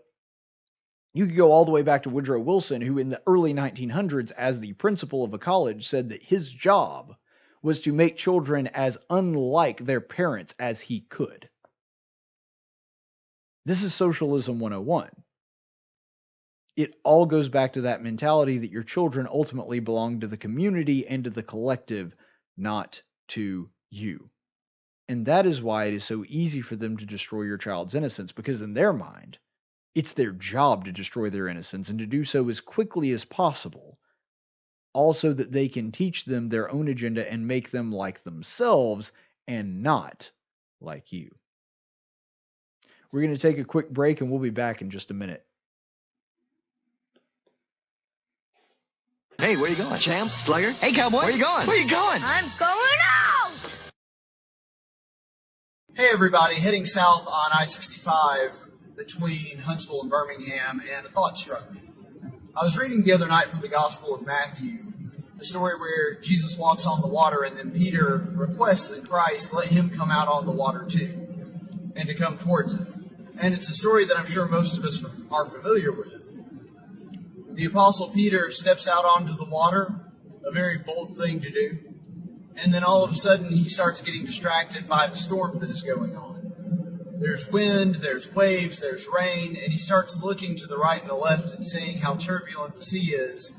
You could go all the way back to Woodrow Wilson, who in the early 1900s, as the principal of a college, said that his job was to make children as unlike their parents as he could. This is Socialism 101. It all goes back to that mentality that your children ultimately belong to the community and to the collective, not to you. And that is why it is so easy for them to destroy your child's innocence, because in their mind, it's their job to destroy their innocence and to do so as quickly as possible, also that they can teach them their own agenda and make them like themselves and not like you. We're going to take a quick break and we'll be back in just a minute. Hey, where you going? Champ? Slugger? Hey, cowboy. Where you going? Where you going? I'm going out! Hey everybody, heading south on I-65 between Huntsville and Birmingham, and a thought struck me. I was reading the other night from the Gospel of Matthew, the story where Jesus walks on the water and then Peter requests that Christ let him come out on the water too, and to come towards him. And it's a story that I'm sure most of us are familiar with. The Apostle Peter steps out onto the water, a very bold thing to do. And then all of a sudden, he starts getting distracted by the storm that is going on. There's wind, there's waves, there's rain, and he starts looking to the right and the left and seeing how turbulent the sea is.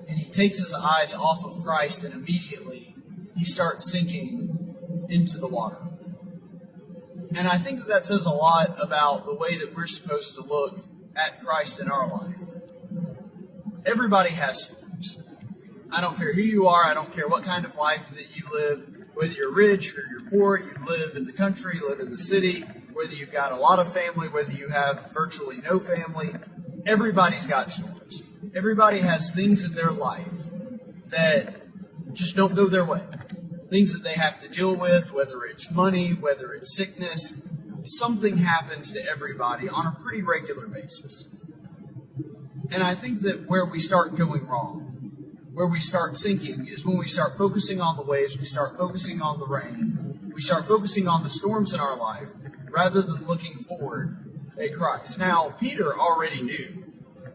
And he takes his eyes off of Christ, and immediately he starts sinking into the water. And I think that says a lot about the way that we're supposed to look at Christ in our life. Everybody has storms. I don't care who you are. I don't care what kind of life that you live, whether you're rich or you're poor, you live in the country, you live in the city, whether you've got a lot of family, whether you have virtually no family. Everybody's got storms. Everybody has things in their life that just don't go their way. Things that they have to deal with, whether it's money, whether it's sickness. Something happens to everybody on a pretty regular basis. And I think that where we start going wrong, where we start sinking, is when we start focusing on the waves, we start focusing on the rain, we start focusing on the storms in our life, rather than looking forward at Christ. Now, Peter already knew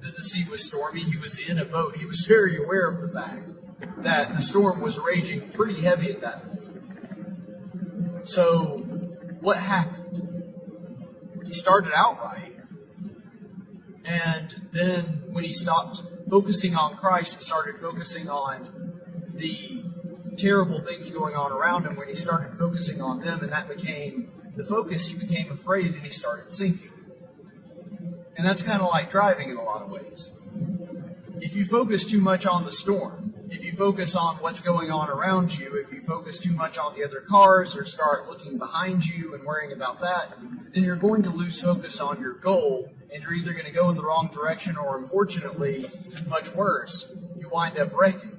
that the sea was stormy. He was in a boat. He was very aware of the fact that the storm was raging pretty heavy at that point. So, what happened? He started out right, and then when he stopped focusing on Christ and started focusing on the terrible things going on around him, when he started focusing on them and that became the focus, he became afraid and he started sinking. And that's kind of like driving in a lot of ways. If you focus too much on the storm, if you focus on what's going on around you, if you focus too much on the other cars or start looking behind you and worrying about that, then you're going to lose focus on your goal, and you're either going to go in the wrong direction or, unfortunately, much worse, you wind up wrecking.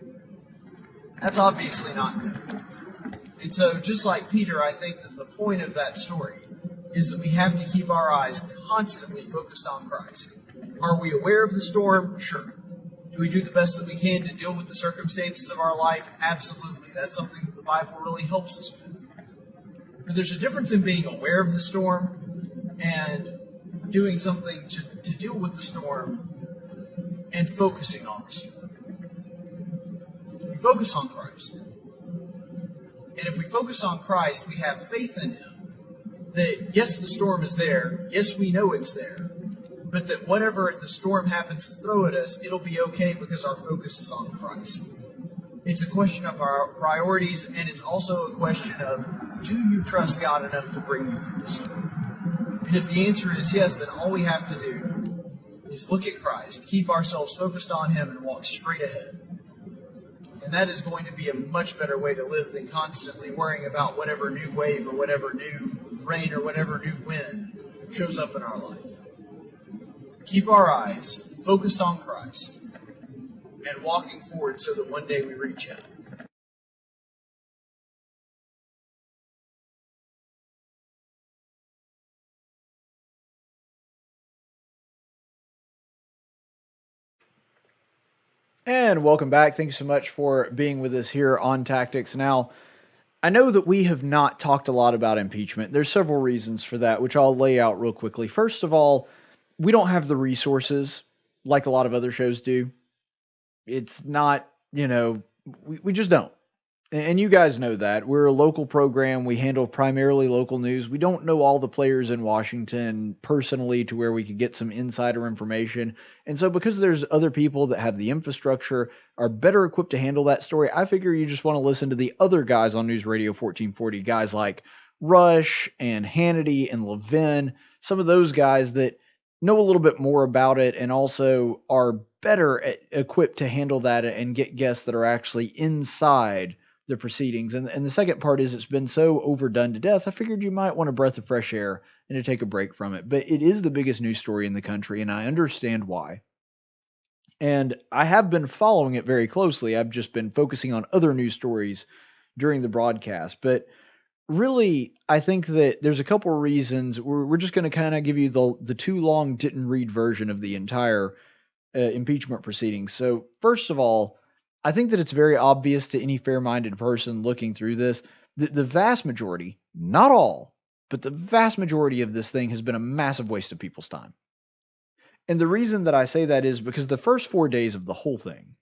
That's obviously not good. And so, just like Peter, I think that the point of that story is that we have to keep our eyes constantly focused on Christ. Are we aware of the storm? Sure. Do we do the best that we can to deal with the circumstances of our life? Absolutely. That's something that the Bible really helps us with. But there's a difference in being aware of the storm and doing something to deal with the storm and focusing on the storm. We focus on Christ. And if we focus on Christ, we have faith in Him that, yes, the storm is there. Yes, we know it's there. But that whatever the storm happens to throw at us, it'll be okay because our focus is on Christ. It's a question of our priorities, and it's also a question of do you trust God enough to bring you through this storm? And if the answer is yes, then all we have to do is look at Christ, keep ourselves focused on Him, and walk straight ahead. And that is going to be a much better way to live than constantly worrying about whatever new wave or whatever new rain or whatever new wind shows up in our life. Keep our eyes focused on Christ and walking forward so that one day we reach Him. And welcome back. Thank you so much for being with us here on Tactics. Now, I know that we have not talked a lot about impeachment. There's several reasons for that, which I'll lay out real quickly. First of all, we don't have the resources like a lot of other shows do. It's not, we just don't. And you guys know that. We're a local program. We handle primarily local news. We don't know all the players in Washington personally to where we could get some insider information. And so because there's other people that have the infrastructure, are better equipped to handle that story, I figure you just want to listen to the other guys on News Radio 1440, guys like Rush and Hannity and Levin, some of those guys that know a little bit more about it and also are better equipped to handle that and get guests that are actually inside the proceedings. And the second part is it's been so overdone to death, I figured you might want a breath of fresh air and to take a break from it. But it is the biggest news story in the country, and I understand why. And I have been following it very closely. I've just been focusing on other news stories during the broadcast. But really, I think that there's a couple of reasons. We're just going to kind of give you the too long didn't read version of the entire impeachment proceedings. So first of all, I think that it's very obvious to any fair-minded person looking through this that the vast majority, not all, but the vast majority of this thing has been a massive waste of people's time. And the reason that I say that is because the first 4 days of the whole thing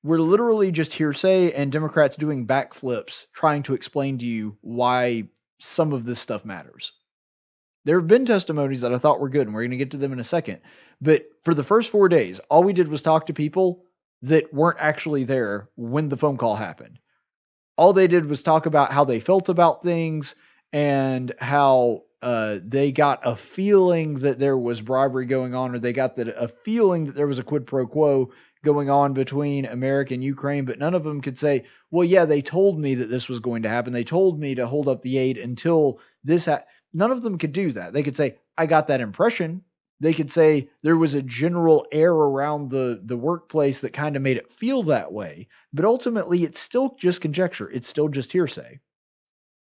were literally just hearsay and Democrats doing backflips trying to explain to you why some of this stuff matters. There have been testimonies that I thought were good, and we're going to get to them in a second. But for the first 4 days, all we did was talk to people that weren't actually there when the phone call happened. All they did was talk about how they felt about things and how they got a feeling that there was bribery going on, or they got a feeling that there was a quid pro quo going on between America and Ukraine, but none of them could say, well, yeah, they told me that this was going to happen. They told me to hold up the aid until this None of them could do that. They could say, I got that impression. They could say there was a general air around the workplace that kind of made it feel that way. But ultimately, it's still just conjecture. It's still just hearsay.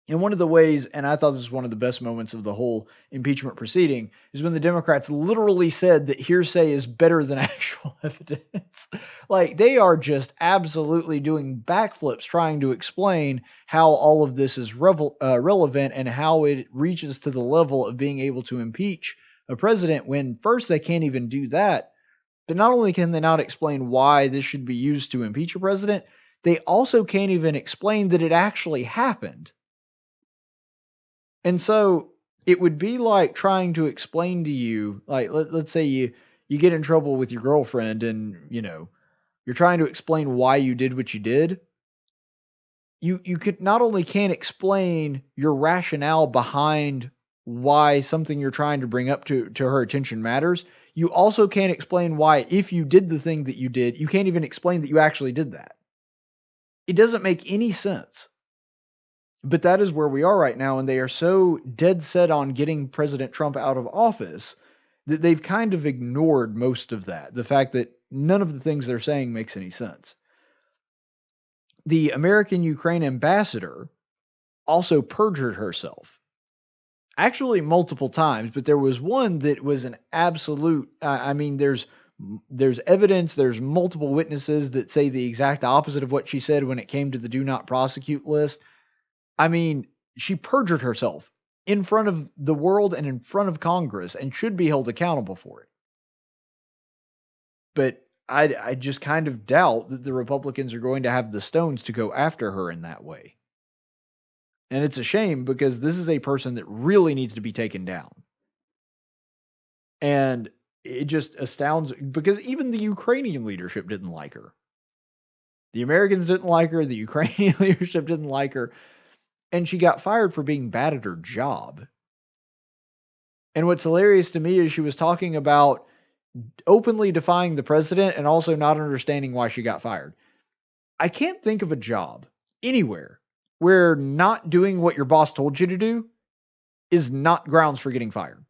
And one of the ways, and I thought this was one of the best moments of the whole impeachment proceeding, is when the Democrats literally said that hearsay is better than actual evidence. Like, they are just absolutely doing backflips trying to explain how all of this is relevant and how it reaches to the level of being able to impeach a president, when first they can't even do that. But not only can they not explain why this should be used to impeach a president, they also can't even explain that it actually happened. And so it would be like trying to explain to you, like, let's say you get in trouble with your girlfriend and, you're trying to explain why you did what you did. You could not only can't explain your rationale behind why something you're trying to bring up to her attention matters. You also can't explain why, if you did the thing that you did, you can't even explain that you actually did that. It doesn't make any sense. But that is where we are right now, and they are so dead set on getting President Trump out of office that they've kind of ignored most of that. The fact that none of the things they're saying makes any sense. The American Ukraine ambassador also perjured herself. Actually, multiple times, but there was one that was an absolute, there's evidence, there's multiple witnesses that say the exact opposite of what she said when it came to the do not prosecute list. She perjured herself in front of the world and in front of Congress and should be held accountable for it. But I just kind of doubt that the Republicans are going to have the stones to go after her in that way. And it's a shame, because this is a person that really needs to be taken down. And it just astounds, because even the Ukrainian leadership didn't like her. The Americans didn't like her. The Ukrainian leadership didn't like her. and she got fired for being bad at her job. And what's hilarious to me is she was talking about openly defying the president and also not understanding why she got fired. I can't think of a job anywhere where not doing what your boss told you to do is not grounds for getting fired.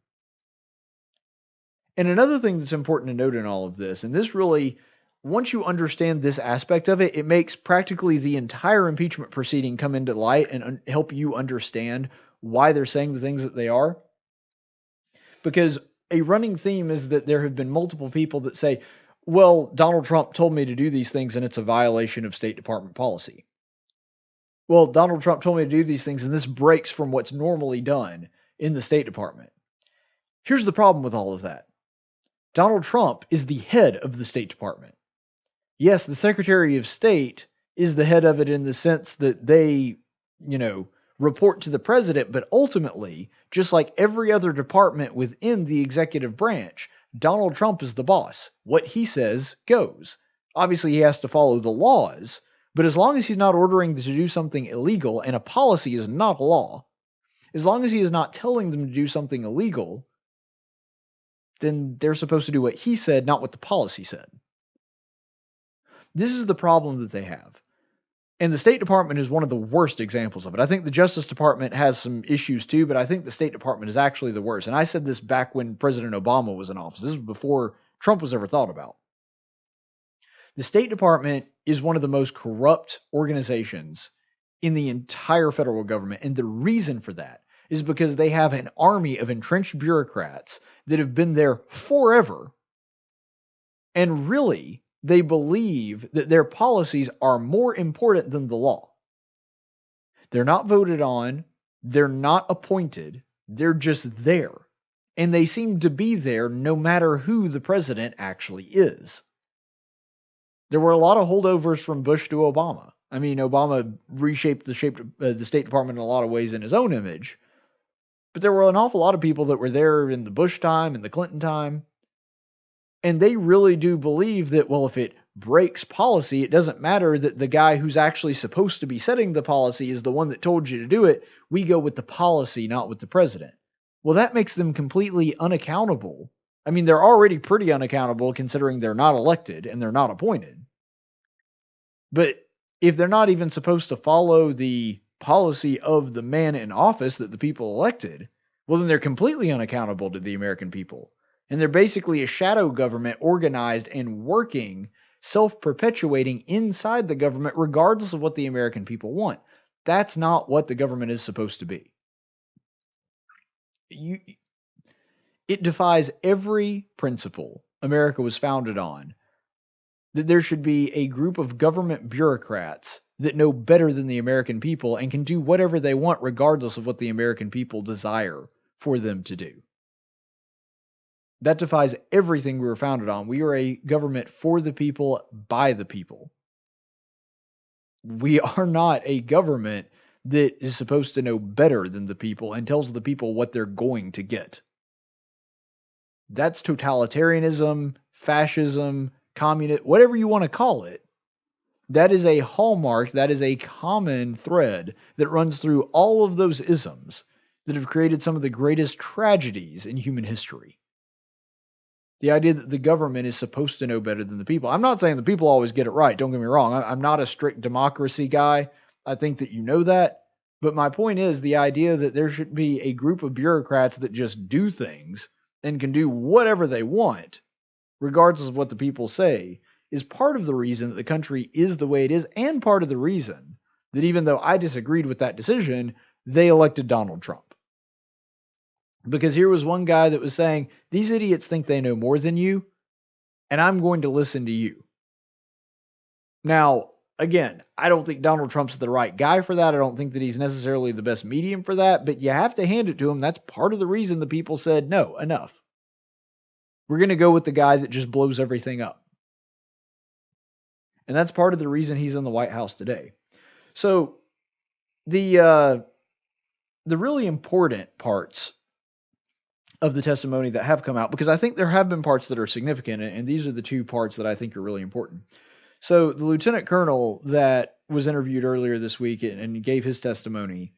And another thing that's important to note in all of this, and this really, once you understand this aspect of it, it makes practically the entire impeachment proceeding come into light and help you understand why they're saying the things that they are. Because a running theme is that there have been multiple people that say, well, Donald Trump told me to do these things and it's a violation of State Department policy. Well, Donald Trump told me to do these things and this breaks from what's normally done in the State Department. Here's the problem with all of that. Donald Trump is the head of the State Department. Yes, the Secretary of State is the head of it in the sense that they, report to the president, but ultimately, just like every other department within the executive branch, Donald Trump is the boss. What he says goes. Obviously, he has to follow the laws, but as long as he's not ordering to do something illegal, and a policy is not a law, as long as he is not telling them to do something illegal, then they're supposed to do what he said, not what the policy said. This is the problem that they have. And the State Department is one of the worst examples of it. I think the Justice Department has some issues too, but I think the State Department is actually the worst. And I said this back when President Obama was in office. This was before Trump was ever thought about. The State Department is one of the most corrupt organizations in the entire federal government. And the reason for that is because they have an army of entrenched bureaucrats that have been there forever. And really, they believe that their policies are more important than the law. They're not voted on. They're not appointed. They're just there. And they seem to be there no matter who the president actually is. There were a lot of holdovers from Bush to Obama. I mean, Obama reshaped the State Department in a lot of ways in his own image. But there were an awful lot of people that were there in the Bush time and the Clinton time. And they really do believe that, well, if it breaks policy, it doesn't matter that the guy who's actually supposed to be setting the policy is the one that told you to do it. We go with the policy, not with the president. Well, that makes them completely unaccountable. I mean, they're already pretty unaccountable considering they're not elected and they're not appointed. But if they're not even supposed to follow the policy of the man in office that the people elected, well, then they're completely unaccountable to the American people. And they're basically a shadow government organized and working, self-perpetuating inside the government regardless of what the American people want. That's not what the government is supposed to be. It defies every principle America was founded on, that there should be a group of government bureaucrats that know better than the American people and can do whatever they want regardless of what the American people desire for them to do. That defies everything we were founded on. We are a government for the people, by the people. We are not a government that is supposed to know better than the people and tells the people what they're going to get. That's totalitarianism, fascism, communism, whatever you want to call it. That is a hallmark, that is a common thread that runs through all of those isms that have created some of the greatest tragedies in human history. The idea that the government is supposed to know better than the people. I'm not saying the people always get it right. Don't get me wrong. I'm not a strict democracy guy. I think that you know that. But my point is the idea that there should be a group of bureaucrats that just do things and can do whatever they want, regardless of what the people say, is part of the reason that the country is the way it is, and part of the reason that even though I disagreed with that decision, they elected Donald Trump. Because here was one guy that was saying, these idiots think they know more than you, and I'm going to listen to you. Now, again, I don't think Donald Trump's the right guy for that. I don't think that he's necessarily the best medium for that, but you have to hand it to him. That's part of the reason the people said, no, enough. We're going to go with the guy that just blows everything up. And that's part of the reason he's in the White House today. So, the really important parts of the testimony that have come out, because I think there have been parts that are significant, and these are the two parts that I think are really important. So the lieutenant colonel that was interviewed earlier this week and gave his testimony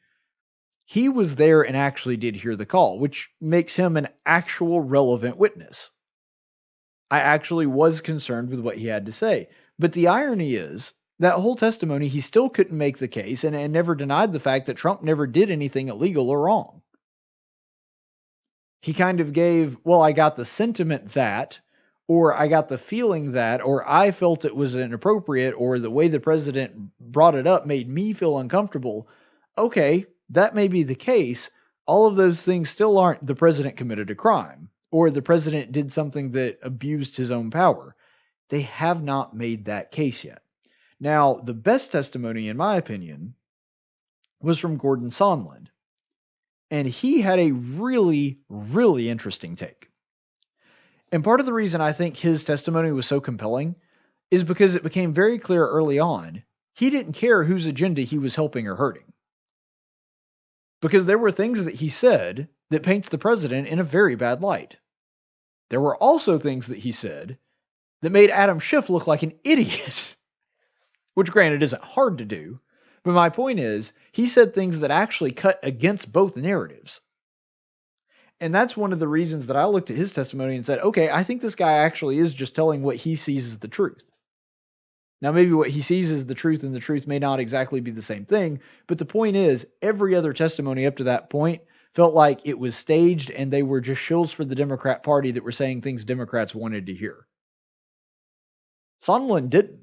He was there and actually did hear the call, which makes him an actual relevant witness. I actually was concerned with what he had to say. But the irony is, that whole testimony, he still couldn't make the case and never denied the fact that Trump never did anything illegal or wrong. He kind of gave, well, I got the sentiment that, or I got the feeling that, or I felt it was inappropriate, or the way the president brought it up made me feel uncomfortable. Okay, that may be the case. All of those things still aren't the president committed a crime, or the president did something that abused his own power. They have not made that case yet. Now, the best testimony, in my opinion, was from Gordon Sondland. And he had a really, really interesting take. And part of the reason I think his testimony was so compelling is because it became very clear early on he didn't care whose agenda he was helping or hurting. Because there were things that he said that paints the president in a very bad light. There were also things that he said that made Adam Schiff look like an idiot. Which, granted, isn't hard to do. But my point is, he said things that actually cut against both narratives. And that's one of the reasons that I looked at his testimony and said, okay, I think this guy actually is just telling what he sees as the truth. Now, maybe what he sees as the truth and the truth may not exactly be the same thing, but the point is, every other testimony up to that point felt like it was staged and they were just shills for the Democrat Party that were saying things Democrats wanted to hear. Sondland didn't.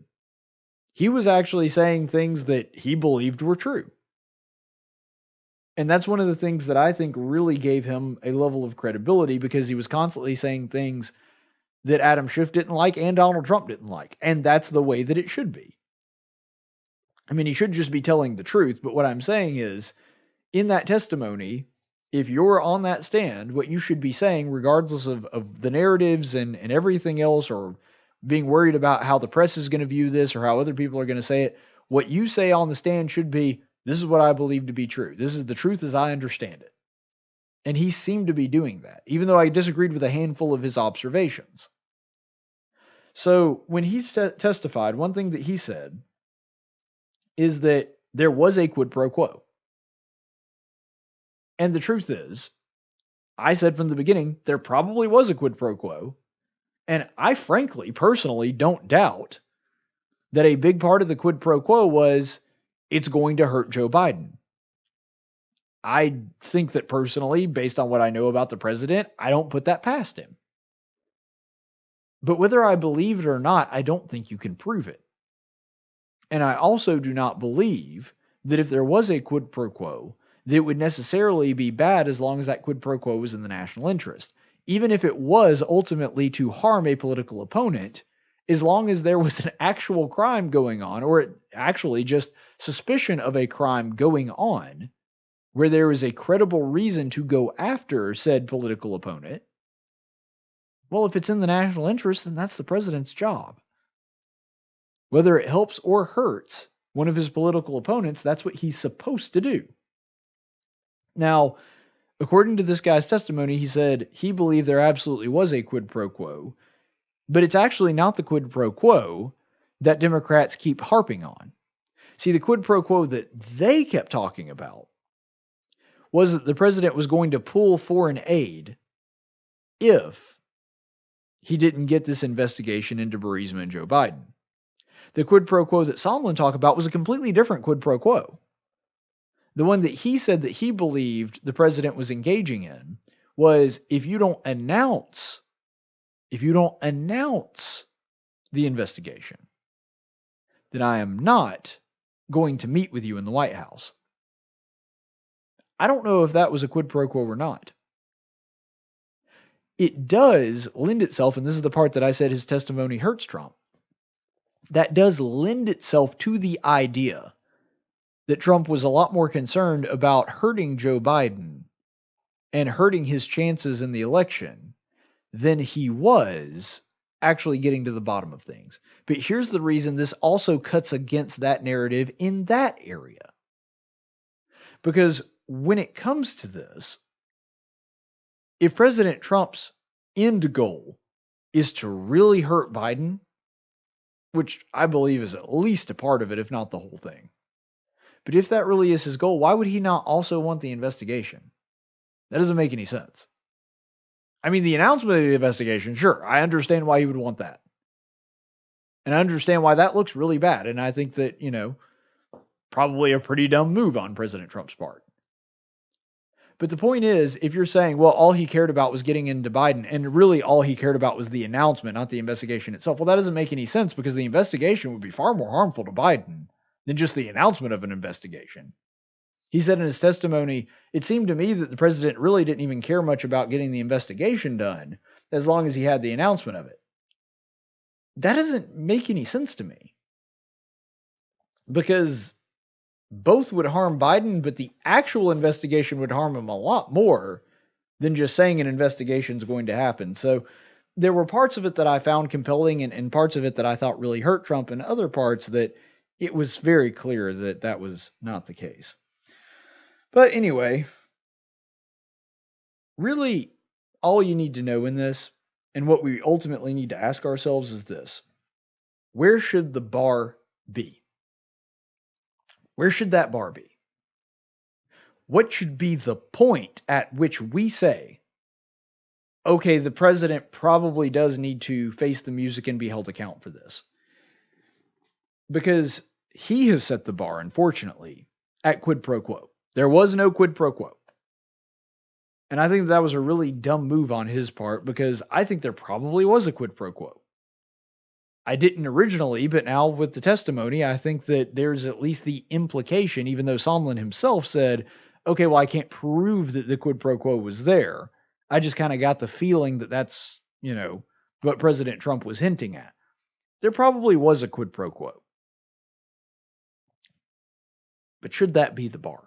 He was actually saying things that he believed were true. And that's one of the things that I think really gave him a level of credibility, because he was constantly saying things that Adam Schiff didn't like and Donald Trump didn't like. And that's the way that it should be. I mean, he should just be telling the truth. But what I'm saying is, in that testimony, if you're on that stand, what you should be saying, regardless of the narratives and everything else, or being worried about how the press is going to view this or how other people are going to say it, what you say on the stand should be, this is what I believe to be true. This is the truth as I understand it. And he seemed to be doing that, even though I disagreed with a handful of his observations. So when he testified, one thing that he said is that there was a quid pro quo. And the truth is, I said from the beginning, there probably was a quid pro quo. And I frankly, personally, don't doubt that a big part of the quid pro quo was it's going to hurt Joe Biden. I think that personally, based on what I know about the president, I don't put that past him. But whether I believe it or not, I don't think you can prove it. And I also do not believe that if there was a quid pro quo, that it would necessarily be bad as long as that quid pro quo was in the national interest. Even if it was ultimately to harm a political opponent, as long as there was an actual crime going on, or actually just suspicion of a crime going on, where there is a credible reason to go after said political opponent, well, if it's in the national interest, then that's the president's job. Whether it helps or hurts one of his political opponents, that's what he's supposed to do. Now, according to this guy's testimony, he said he believed there absolutely was a quid pro quo, but it's actually not the quid pro quo that Democrats keep harping on. See, the quid pro quo that they kept talking about was that the president was going to pull foreign aid if he didn't get this investigation into Burisma and Joe Biden. The quid pro quo that Sondland talked about was a completely different quid pro quo. The one that he said that he believed the president was engaging in was, if you don't announce the investigation, then I am not going to meet with you in the White House. I don't know if that was a quid pro quo or not. It does lend itself, and this is the part that I said his testimony hurts Trump, that does lend itself to the idea that Trump was a lot more concerned about hurting Joe Biden and hurting his chances in the election than he was actually getting to the bottom of things. But here's the reason this also cuts against that narrative in that area. Because when it comes to this, if President Trump's end goal is to really hurt Biden, which I believe is at least a part of it, if not the whole thing, But if that really is his goal, why would he not also want the investigation? That doesn't make any sense. I mean, the announcement of the investigation, sure, I understand why he would want that. And I understand why that looks really bad. And I think that, probably a pretty dumb move on President Trump's part. But the point is, if you're saying, well, all he cared about was getting into Biden, and really all he cared about was the announcement, not the investigation itself, well, that doesn't make any sense because the investigation would be far more harmful to Biden than just the announcement of an investigation. He said in his testimony, it seemed to me that the president really didn't even care much about getting the investigation done as long as he had the announcement of it. That doesn't make any sense to me. Because both would harm Biden, but the actual investigation would harm him a lot more than just saying an investigation is going to happen. So there were parts of it that I found compelling and parts of it that I thought really hurt Trump, and other parts that it was very clear that that was not the case. But anyway, really all you need to know in this, and what we ultimately need to ask ourselves is this: where should the bar be? Where should that bar be? What should be the point at which we say, okay, the president probably does need to face the music and be held account for this? Because he has set the bar, unfortunately, at quid pro quo. There was no quid pro quo. And I think that was a really dumb move on his part, because I think there probably was a quid pro quo. I didn't originally, but now with the testimony, I think that there's at least the implication, even though Sondland himself said, okay, well, I can't prove that the quid pro quo was there. I just kind of got the feeling that that's, what President Trump was hinting at. There probably was a quid pro quo. But should that be the bar?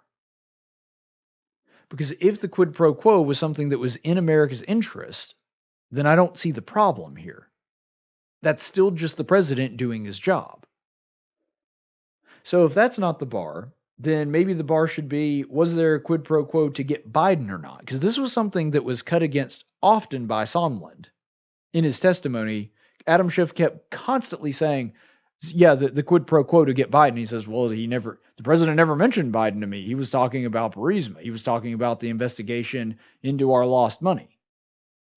Because if the quid pro quo was something that was in America's interest, then I don't see the problem here. That's still just the president doing his job. So if that's not the bar, then maybe the bar should be, was there a quid pro quo to get Biden or not? Because this was something that was cut against often by Sondland. In his testimony, Adam Schiff kept constantly saying, yeah, the quid pro quo to get Biden. He says, well, the president never mentioned Biden to me. He was talking about Burisma. He was talking about the investigation into our lost money.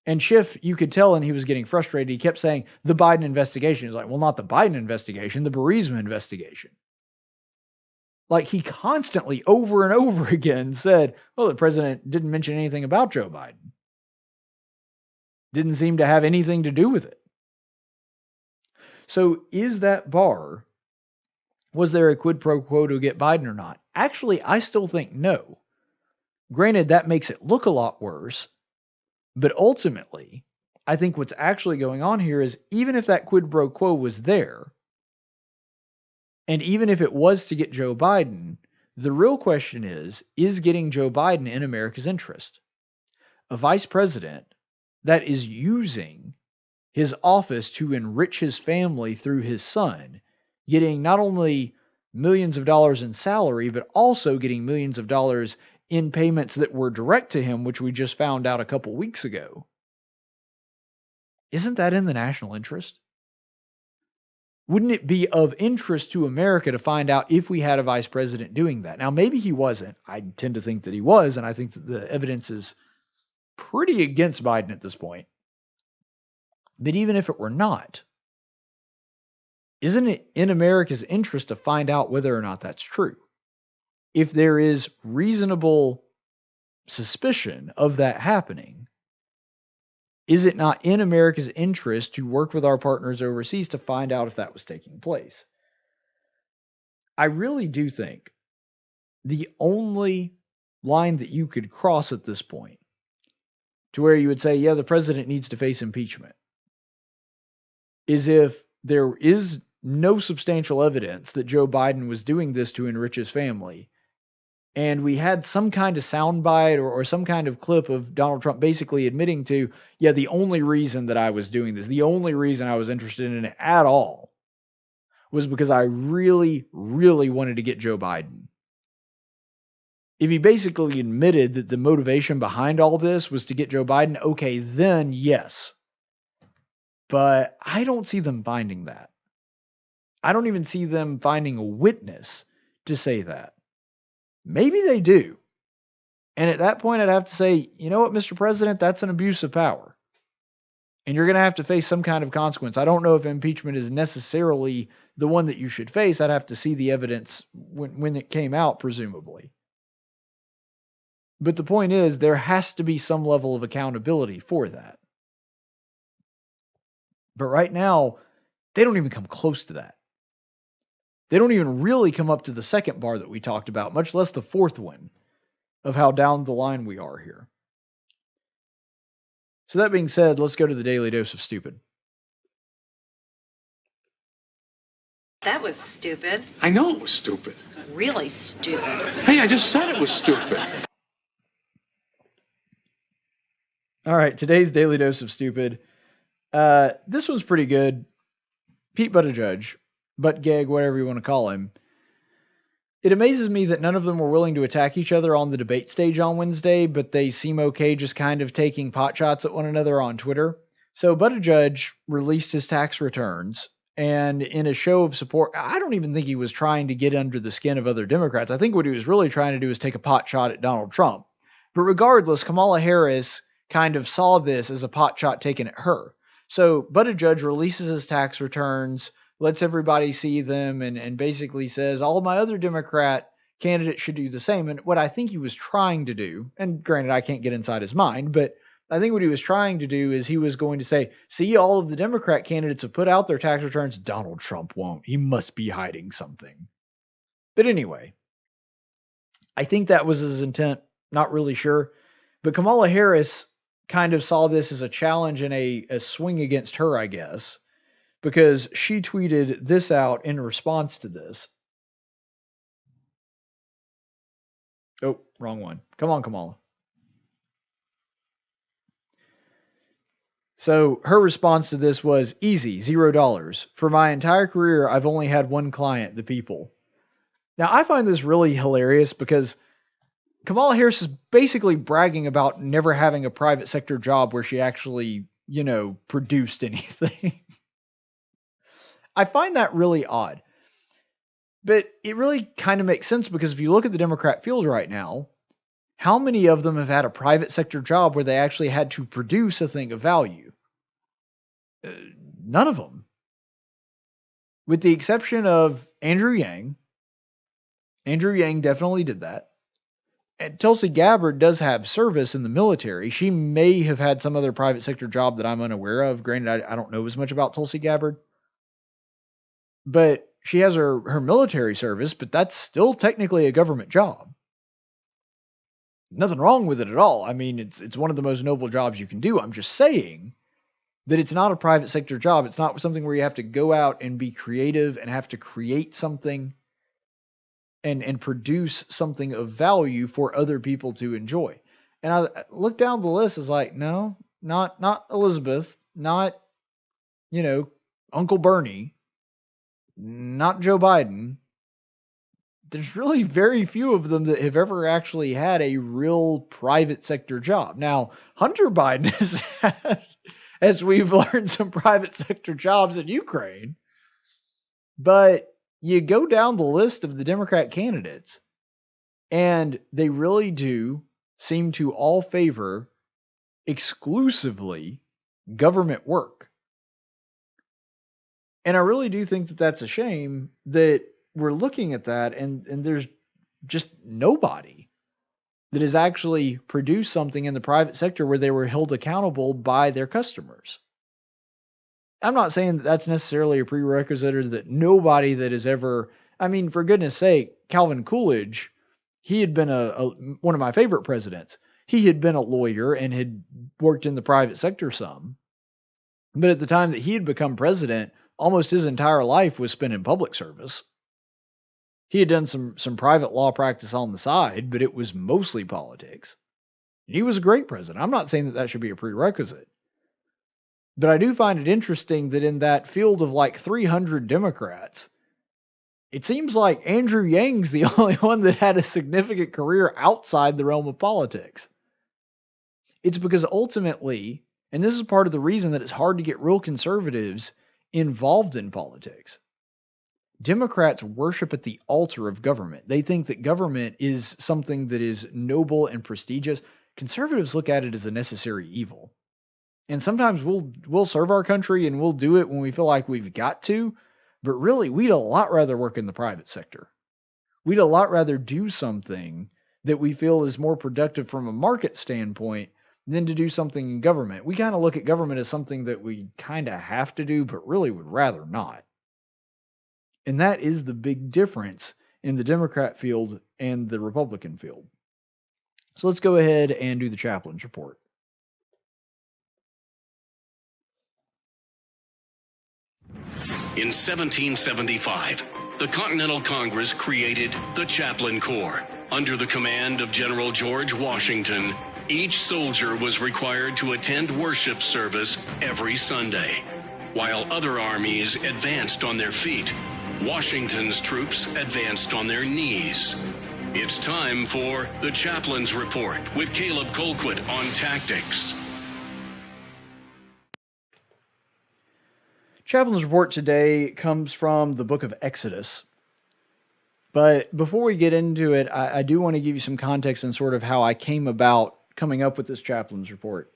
And Schiff, you could tell, and he was getting frustrated. He kept saying the Biden investigation. He's like, well, not the Biden investigation, the Burisma investigation. Like, he constantly, over and over again, said, well, the president didn't mention anything about Joe Biden. Didn't seem to have anything to do with it. So is that bar, was there a quid pro quo to get Biden or not? Actually, I still think no. Granted, that makes it look a lot worse. But ultimately, I think what's actually going on here is, even if that quid pro quo was there, and even if it was to get Joe Biden, the real question is getting Joe Biden in America's interest? A vice president that is using his office to enrich his family through his son, getting not only millions of dollars in salary, but also getting millions of dollars in payments that were direct to him, which we just found out a couple weeks ago. Isn't that in the national interest? Wouldn't it be of interest to America to find out if we had a vice president doing that? Now, maybe he wasn't. I tend to think that he was, and I think that the evidence is pretty against Biden at this point. But even if it were not, isn't it in America's interest to find out whether or not that's true? If there is reasonable suspicion of that happening, is it not in America's interest to work with our partners overseas to find out if that was taking place? I really do think the only line that you could cross at this point to where you would say, yeah, the president needs to face impeachment, is if there is no substantial evidence that Joe Biden was doing this to enrich his family, and we had some kind of soundbite or some kind of clip of Donald Trump basically admitting to, yeah, the only reason that I was doing this, the only reason I was interested in it at all, was because I really, really wanted to get Joe Biden. If he basically admitted that the motivation behind all this was to get Joe Biden, okay, then yes. But I don't see them finding that. I don't even see them finding a witness to say that. Maybe they do. And at that point, I'd have to say, you know what, Mr. President, that's an abuse of power. And you're going to have to face some kind of consequence. I don't know if impeachment is necessarily the one that you should face. I'd have to see the evidence when it came out, presumably. But the point is, there has to be some level of accountability for that. But right now, they don't even come close to that. They don't even really come up to the second bar that we talked about, much less the fourth one of how down the line we are here. So that being said, let's go to the Daily Dose of Stupid. That was stupid. I know it was stupid. Really stupid. Hey, I just said it was stupid. All right, today's Daily Dose of Stupid. This one's pretty good. Pete Buttigieg, Buttgeg, whatever you want to call him. It amazes me that none of them were willing to attack each other on the debate stage on Wednesday, but they seem okay just kind of taking pot shots at one another on Twitter. So Buttigieg released his tax returns, and in a show of support, I don't even think he was trying to get under the skin of other Democrats. I think what he was really trying to do is take a pot shot at Donald Trump. But regardless, Kamala Harris kind of saw this as a pot shot taken at her. So Buttigieg releases his tax returns, lets everybody see them, and basically says all my other Democrat candidates should do the same. And what I think he was trying to do, and granted I can't get inside his mind, but I think what he was trying to do is he was going to say, see, all of the Democrat candidates have put out their tax returns. Donald Trump won't. He must be hiding something. But anyway, I think that was his intent. Not really sure. But Kamala Harris kind of saw this as a challenge and a swing against her, I guess, because she tweeted this out in response to this. Oh, wrong one. Come on, Kamala. So her response to this was easy, $0. For my entire career, I've only had one client, the people. Now, I find this really hilarious because Kamala Harris is basically bragging about never having a private sector job where she actually, produced anything. I find that really odd. But it really kind of makes sense because if you look at the Democrat field right now, how many of them have had a private sector job where they actually had to produce a thing of value? None of them. With the exception of Andrew Yang. Andrew Yang definitely did that. And Tulsi Gabbard does have service in the military. She may have had some other private sector job that I'm unaware of. Granted, I don't know as much about Tulsi Gabbard. But she has her military service, but that's still technically a government job. Nothing wrong with it at all. I mean, it's one of the most noble jobs you can do. I'm just saying that it's not a private sector job. It's not something where you have to go out and be creative and have to create something and produce something of value for other people to enjoy. And I look down the list, is like, no, not Elizabeth, not, Uncle Bernie, not Joe Biden. There's really very few of them that have ever actually had a real private sector job. Now, Hunter Biden has had, as we've learned, some private sector jobs in Ukraine. But you go down the list of the Democrat candidates, and they really do seem to all favor exclusively government work. And I really do think that that's a shame that we're looking at that and there's just nobody that has actually produced something in the private sector where they were held accountable by their customers. I'm not saying that that's necessarily a prerequisite or that nobody that has ever, I mean, for goodness sake, Calvin Coolidge, he had been one of my favorite presidents. He had been a lawyer and had worked in the private sector some. But at the time that he had become president, almost his entire life was spent in public service. He had done some private law practice on the side, but it was mostly politics. And he was a great president. I'm not saying that should be a prerequisite. But I do find it interesting that in that field of like 300 Democrats, it seems like Andrew Yang's the only one that had a significant career outside the realm of politics. It's because ultimately, and this is part of the reason that it's hard to get real conservatives involved in politics, Democrats worship at the altar of government. They think that government is something that is noble and prestigious. Conservatives look at it as a necessary evil. And sometimes we'll serve our country and we'll do it when we feel like we've got to, but really we'd a lot rather work in the private sector. We'd a lot rather do something that we feel is more productive from a market standpoint than to do something in government. We kind of look at government as something that we kind of have to do, but really would rather not. And that is the big difference in the Democrat field and the Republican field. So let's go ahead and do the chaplain's report. In 1775, the Continental Congress created the Chaplain Corps. Under the command of General George Washington, each soldier was required to attend worship service every Sunday. While other armies advanced on their feet, Washington's troops advanced on their knees. It's time for the Chaplain's Report with Caleb Colquitt on tactics. Chaplain's report today comes from the book of Exodus. But before we get into it, I do want to give you some context and sort of how I came about coming up with this chaplain's report.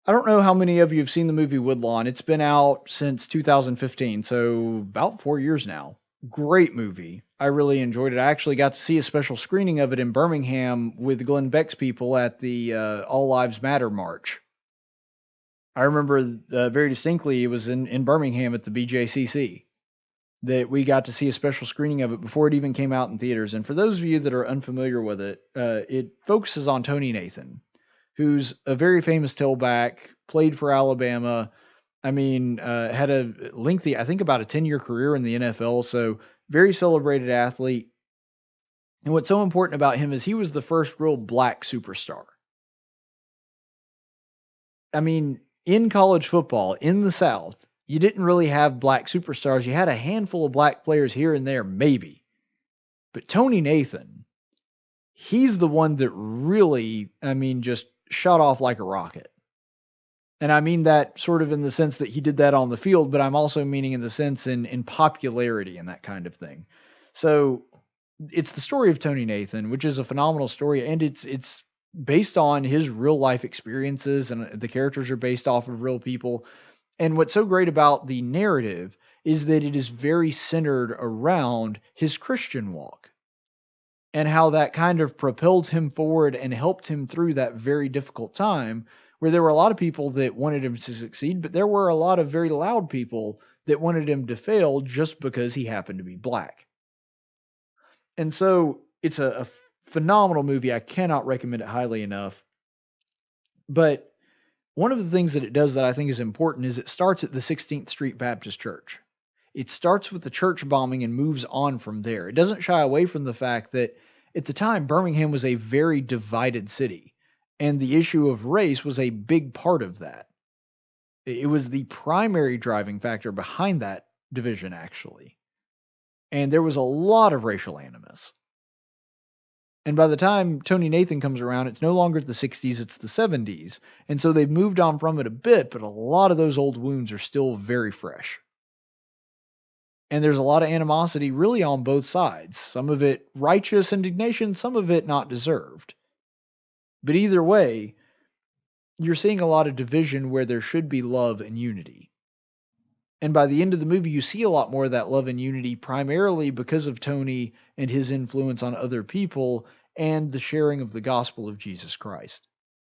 I don't know how many of you have seen the movie Woodlawn. It's been out since 2015, so about 4 years now. Great movie. I really enjoyed it. I actually got to see a special screening of it in Birmingham with Glenn Beck's people at the All Lives Matter March. I remember very distinctly it was in Birmingham at the BJCC that we got to see a special screening of it before it even came out in theaters. And for those of you that are unfamiliar with it, it focuses on Tony Nathan, who's a very famous tailback, played for Alabama. I mean, had a lengthy, I think about a 10-year career in the NFL, so very celebrated athlete. And what's so important about him is he was the first real black superstar. I mean, in college football, in the South, you didn't really have black superstars. You had a handful of black players here and there, maybe. But Tony Nathan, he's the one that really, just shot off like a rocket. And I mean that sort of in the sense that he did that on the field, but I'm also meaning in the sense in popularity and that kind of thing. So it's the story of Tony Nathan, which is a phenomenal story, and it's based on his real life experiences, and the characters are based off of real people. And what's so great about the narrative is that it is very centered around his Christian walk and how that kind of propelled him forward and helped him through that very difficult time where there were a lot of people that wanted him to succeed, but there were a lot of very loud people that wanted him to fail just because he happened to be black. And so it's a phenomenal movie. I cannot recommend it highly enough. But one of the things that it does that I think is important is it starts at the 16th Street Baptist Church. It starts with the church bombing and moves on from there. It doesn't shy away from the fact that at the time, Birmingham was a very divided city, and the issue of race was a big part of that. It was the primary driving factor behind that division, actually. And there was a lot of racial animus. And by the time Tony Nathan comes around, it's no longer the 60s, it's the 70s. And so they've moved on from it a bit, but a lot of those old wounds are still very fresh. And there's a lot of animosity really on both sides. Some of it righteous indignation, some of it not deserved. But either way, you're seeing a lot of division where there should be love and unity. And by the end of the movie, you see a lot more of that love and unity, primarily because of Tony and his influence on other people and the sharing of the gospel of Jesus Christ.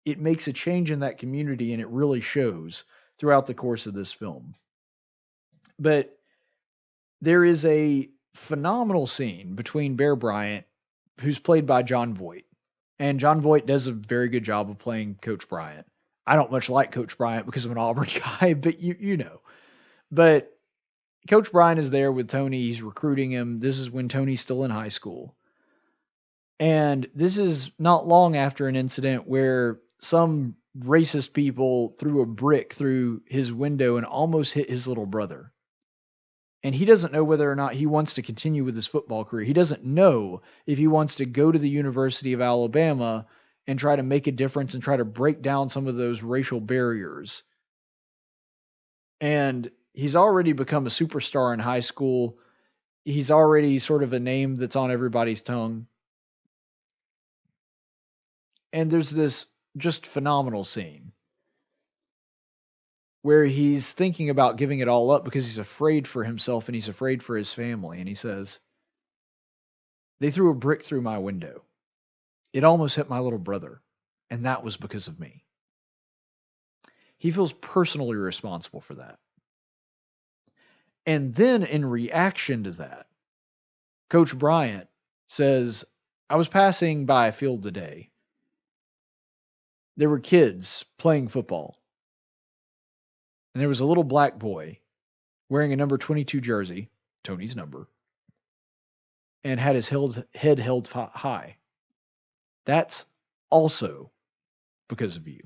It makes a change in that community, and it really shows throughout the course of this film. But there is a phenomenal scene between Bear Bryant, who's played by John Voight. And John Voight does a very good job of playing Coach Bryant. I don't much like Coach Bryant because I'm an Auburn guy, but you know. But Coach Bryant is there with Tony. He's recruiting him. This is when Tony's still in high school. And this is not long after an incident where some racist people threw a brick through his window and almost hit his little brother. And he doesn't know whether or not he wants to continue with his football career. He doesn't know if he wants to go to the University of Alabama and try to make a difference and try to break down some of those racial barriers. And he's already become a superstar in high school. He's already sort of a name that's on everybody's tongue. And there's this just phenomenal scene where he's thinking about giving it all up because he's afraid for himself and he's afraid for his family. And he says, "They threw a brick through my window. It almost hit my little brother, and that was because of me." He feels personally responsible for that. And then in reaction to that, Coach Bryant says, "I was passing by a field today. There were kids playing football. And there was a little black boy wearing a number 22 jersey, Tony's number, and had his head held high. That's also because of you."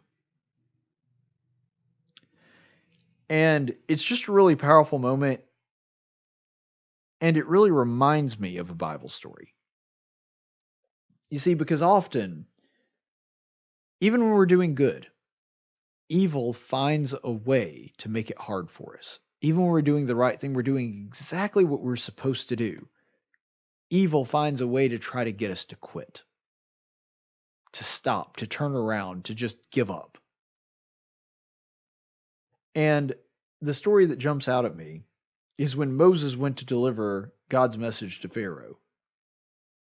And it's just a really powerful moment. And it really reminds me of a Bible story. You see, because often, even when we're doing good, evil finds a way to make it hard for us. Even when we're doing the right thing, we're doing exactly what we're supposed to do. Evil finds a way to try to get us to quit, to stop, to turn around, to just give up. And the story that jumps out at me is when Moses went to deliver God's message to Pharaoh.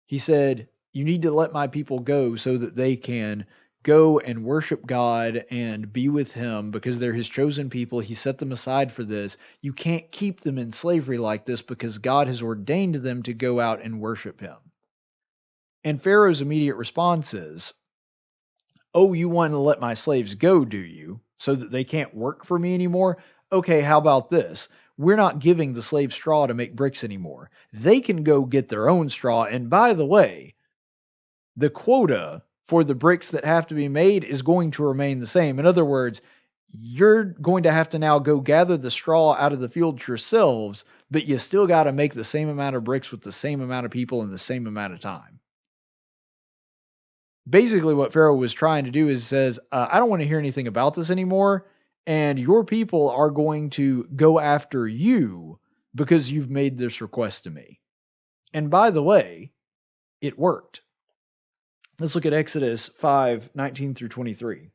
He said, "You need to let my people go so that they can go and worship God and be with him because they're his chosen people. He set them aside for this. You can't keep them in slavery like this because God has ordained them to go out and worship him." And Pharaoh's immediate response is, "Oh, you want to let my slaves go, do you? So that they can't work for me anymore? Okay, how about this? We're not giving the slaves straw to make bricks anymore. They can go get their own straw. And by the way, the quota for the bricks that have to be made is going to remain the same. In other words, you're going to have to now go gather the straw out of the field yourselves, but you still got to make the same amount of bricks with the same amount of people in the same amount of time." Basically, what Pharaoh was trying to do is says, I don't want to hear anything about this anymore, and your people are going to go after you because you've made this request to me. And by the way, it worked. Let's look at Exodus 5:19 through 23.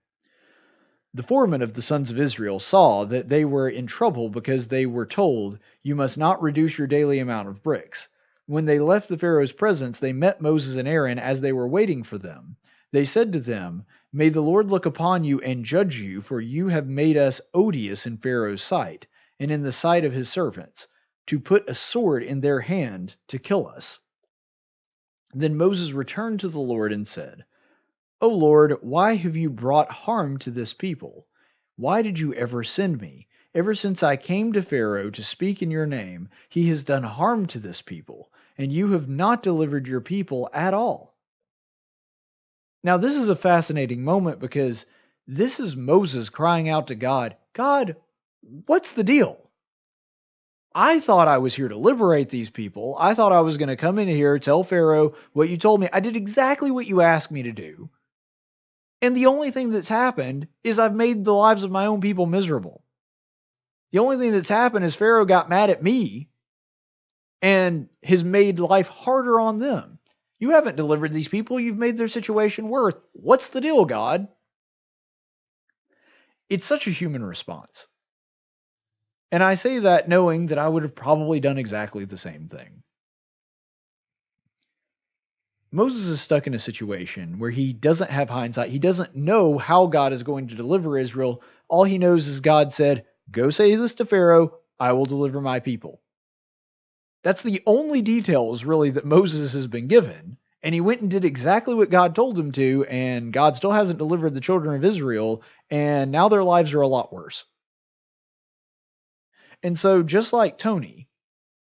"The foreman of the sons of Israel saw that they were in trouble because they were told, 'You must not reduce your daily amount of bricks.' When they left the Pharaoh's presence, they met Moses and Aaron as they were waiting for them. They said to them, 'May the Lord look upon you and judge you, for you have made us odious in Pharaoh's sight, and in the sight of his servants, to put a sword in their hand to kill us.' Then Moses returned to the Lord and said, 'O Lord, why have you brought harm to this people? Why did you ever send me? Ever since I came to Pharaoh to speak in your name, he has done harm to this people, and you have not delivered your people at all.'" Now, this is a fascinating moment because this is Moses crying out to God, "God, what's the deal? I thought I was here to liberate these people. I thought I was going to come in here, tell Pharaoh what you told me. I did exactly what you asked me to do. And the only thing that's happened is I've made the lives of my own people miserable. The only thing that's happened is Pharaoh got mad at me and has made life harder on them. You haven't delivered these people. You've made their situation worse. What's the deal, God?" It's such a human response. And I say that knowing that I would have probably done exactly the same thing. Moses is stuck in a situation where he doesn't have hindsight. He doesn't know how God is going to deliver Israel. All he knows is God said, "Go say this to Pharaoh, I will deliver my people." That's the only details, really, that Moses has been given. And he went and did exactly what God told him to, and God still hasn't delivered the children of Israel, and now their lives are a lot worse. And so, just like Tony,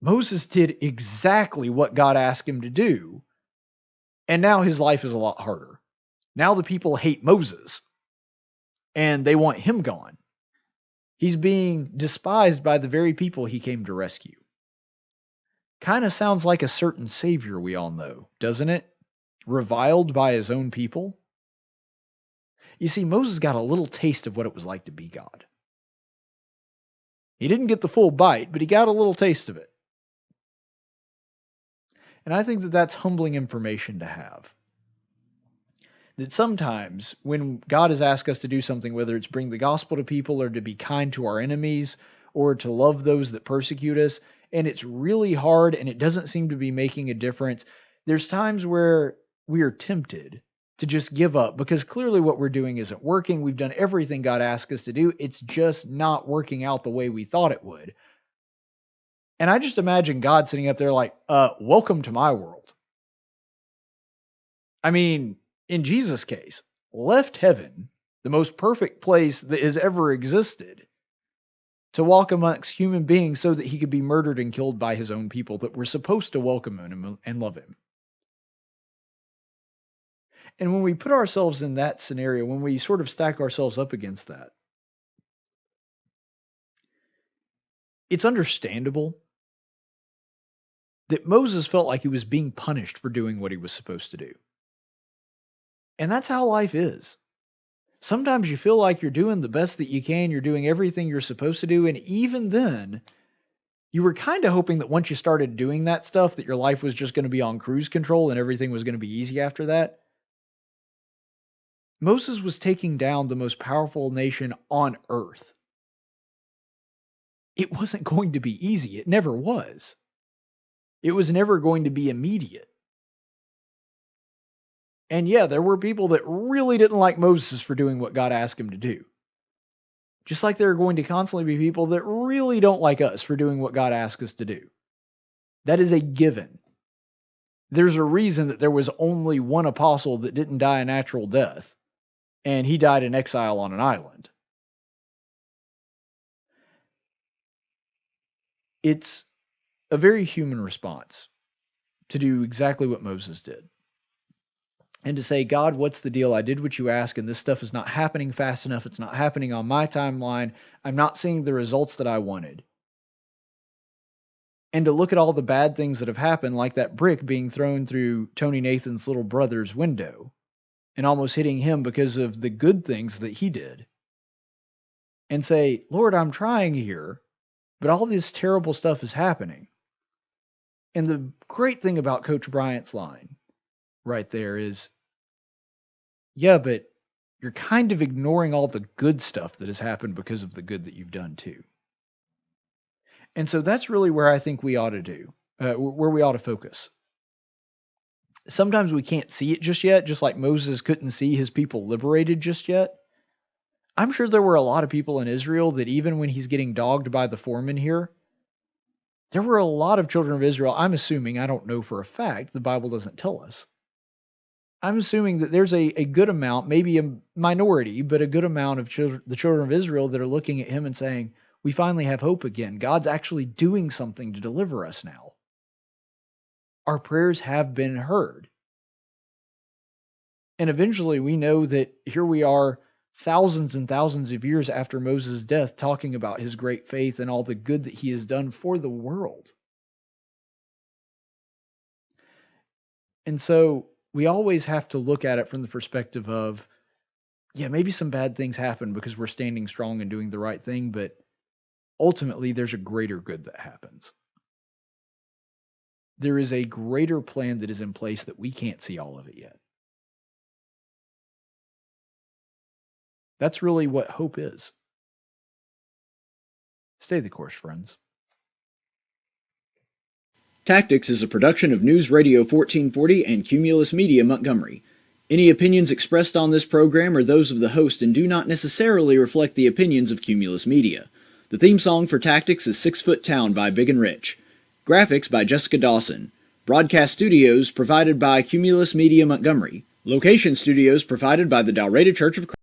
Moses did exactly what God asked him to do, and now his life is a lot harder. Now the people hate Moses, and they want him gone. He's being despised by the very people he came to rescue. Kind of sounds like a certain Savior we all know, doesn't it? Reviled by his own people. You see, Moses got a little taste of what it was like to be God. He didn't get the full bite, but he got a little taste of it. And I think that that's humbling information to have. That sometimes when God has asked us to do something, whether it's bring the gospel to people or to be kind to our enemies or to love those that persecute us, and it's really hard and it doesn't seem to be making a difference, there's times where we are tempted to just give up because clearly what we're doing isn't working. We've done everything God asked us to do. It's just not working out the way we thought it would. And I just imagine God sitting up there like, welcome to my world. I mean, in Jesus' case, left heaven, the most perfect place that has ever existed, to walk amongst human beings so that he could be murdered and killed by his own people that were supposed to welcome him and love him. And when we put ourselves in that scenario, when we sort of stack ourselves up against that, it's understandable that Moses felt like he was being punished for doing what he was supposed to do. And that's how life is. Sometimes you feel like you're doing the best that you can, you're doing everything you're supposed to do, and even then, you were kind of hoping that once you started doing that stuff, that your life was just going to be on cruise control and everything was going to be easy after that. Moses was taking down the most powerful nation on earth. It wasn't going to be easy. It never was. It was never going to be immediate. And yeah, there were people that really didn't like Moses for doing what God asked him to do. Just like there are going to constantly be people that really don't like us for doing what God asked us to do. That is a given. There's a reason that there was only one apostle that didn't die a natural death, and he died in exile on an island. It's a very human response to do exactly what Moses did. And to say, God, what's the deal? I did what you asked, and this stuff is not happening fast enough. It's not happening on my timeline. I'm not seeing the results that I wanted. And to look at all the bad things that have happened, like that brick being thrown through Tony Nathan's little brother's window and almost hitting him because of the good things that he did. And say, Lord, I'm trying here, but all this terrible stuff is happening. And the great thing about Coach Bryant's line right there is, yeah, but you're kind of ignoring all the good stuff that has happened because of the good that you've done too. And so that's really where I think we ought to do, where we ought to focus. Sometimes we can't see it just yet, just like Moses couldn't see his people liberated just yet. I'm sure there were a lot of people in Israel that even when he's getting dogged by the foreman here, there were a lot of children of Israel, I'm assuming, I don't know for a fact, the Bible doesn't tell us. I'm assuming that there's a good amount, maybe a minority, but a good amount of the children of Israel that are looking at him and saying, we finally have hope again. God's actually doing something to deliver us now. Our prayers have been heard. And eventually we know that here we are thousands and thousands of years after Moses' death talking about his great faith and all the good that he has done for the world. And so we always have to look at it from the perspective of, yeah, maybe some bad things happen because we're standing strong and doing the right thing, but ultimately there's a greater good that happens. There is a greater plan that is in place that we can't see all of it yet. That's really what hope is. Stay the course, friends. Tactics is a production of News Radio 1440 and Cumulus Media Montgomery. Any opinions expressed on this program are those of the host and do not necessarily reflect the opinions of Cumulus Media. The theme song for Tactics is 6 Foot Town by Big and Rich. Graphics by Jessica Dawson. Broadcast studios provided by Cumulus Media Montgomery. Location studios provided by the Dalrata Church of Christ.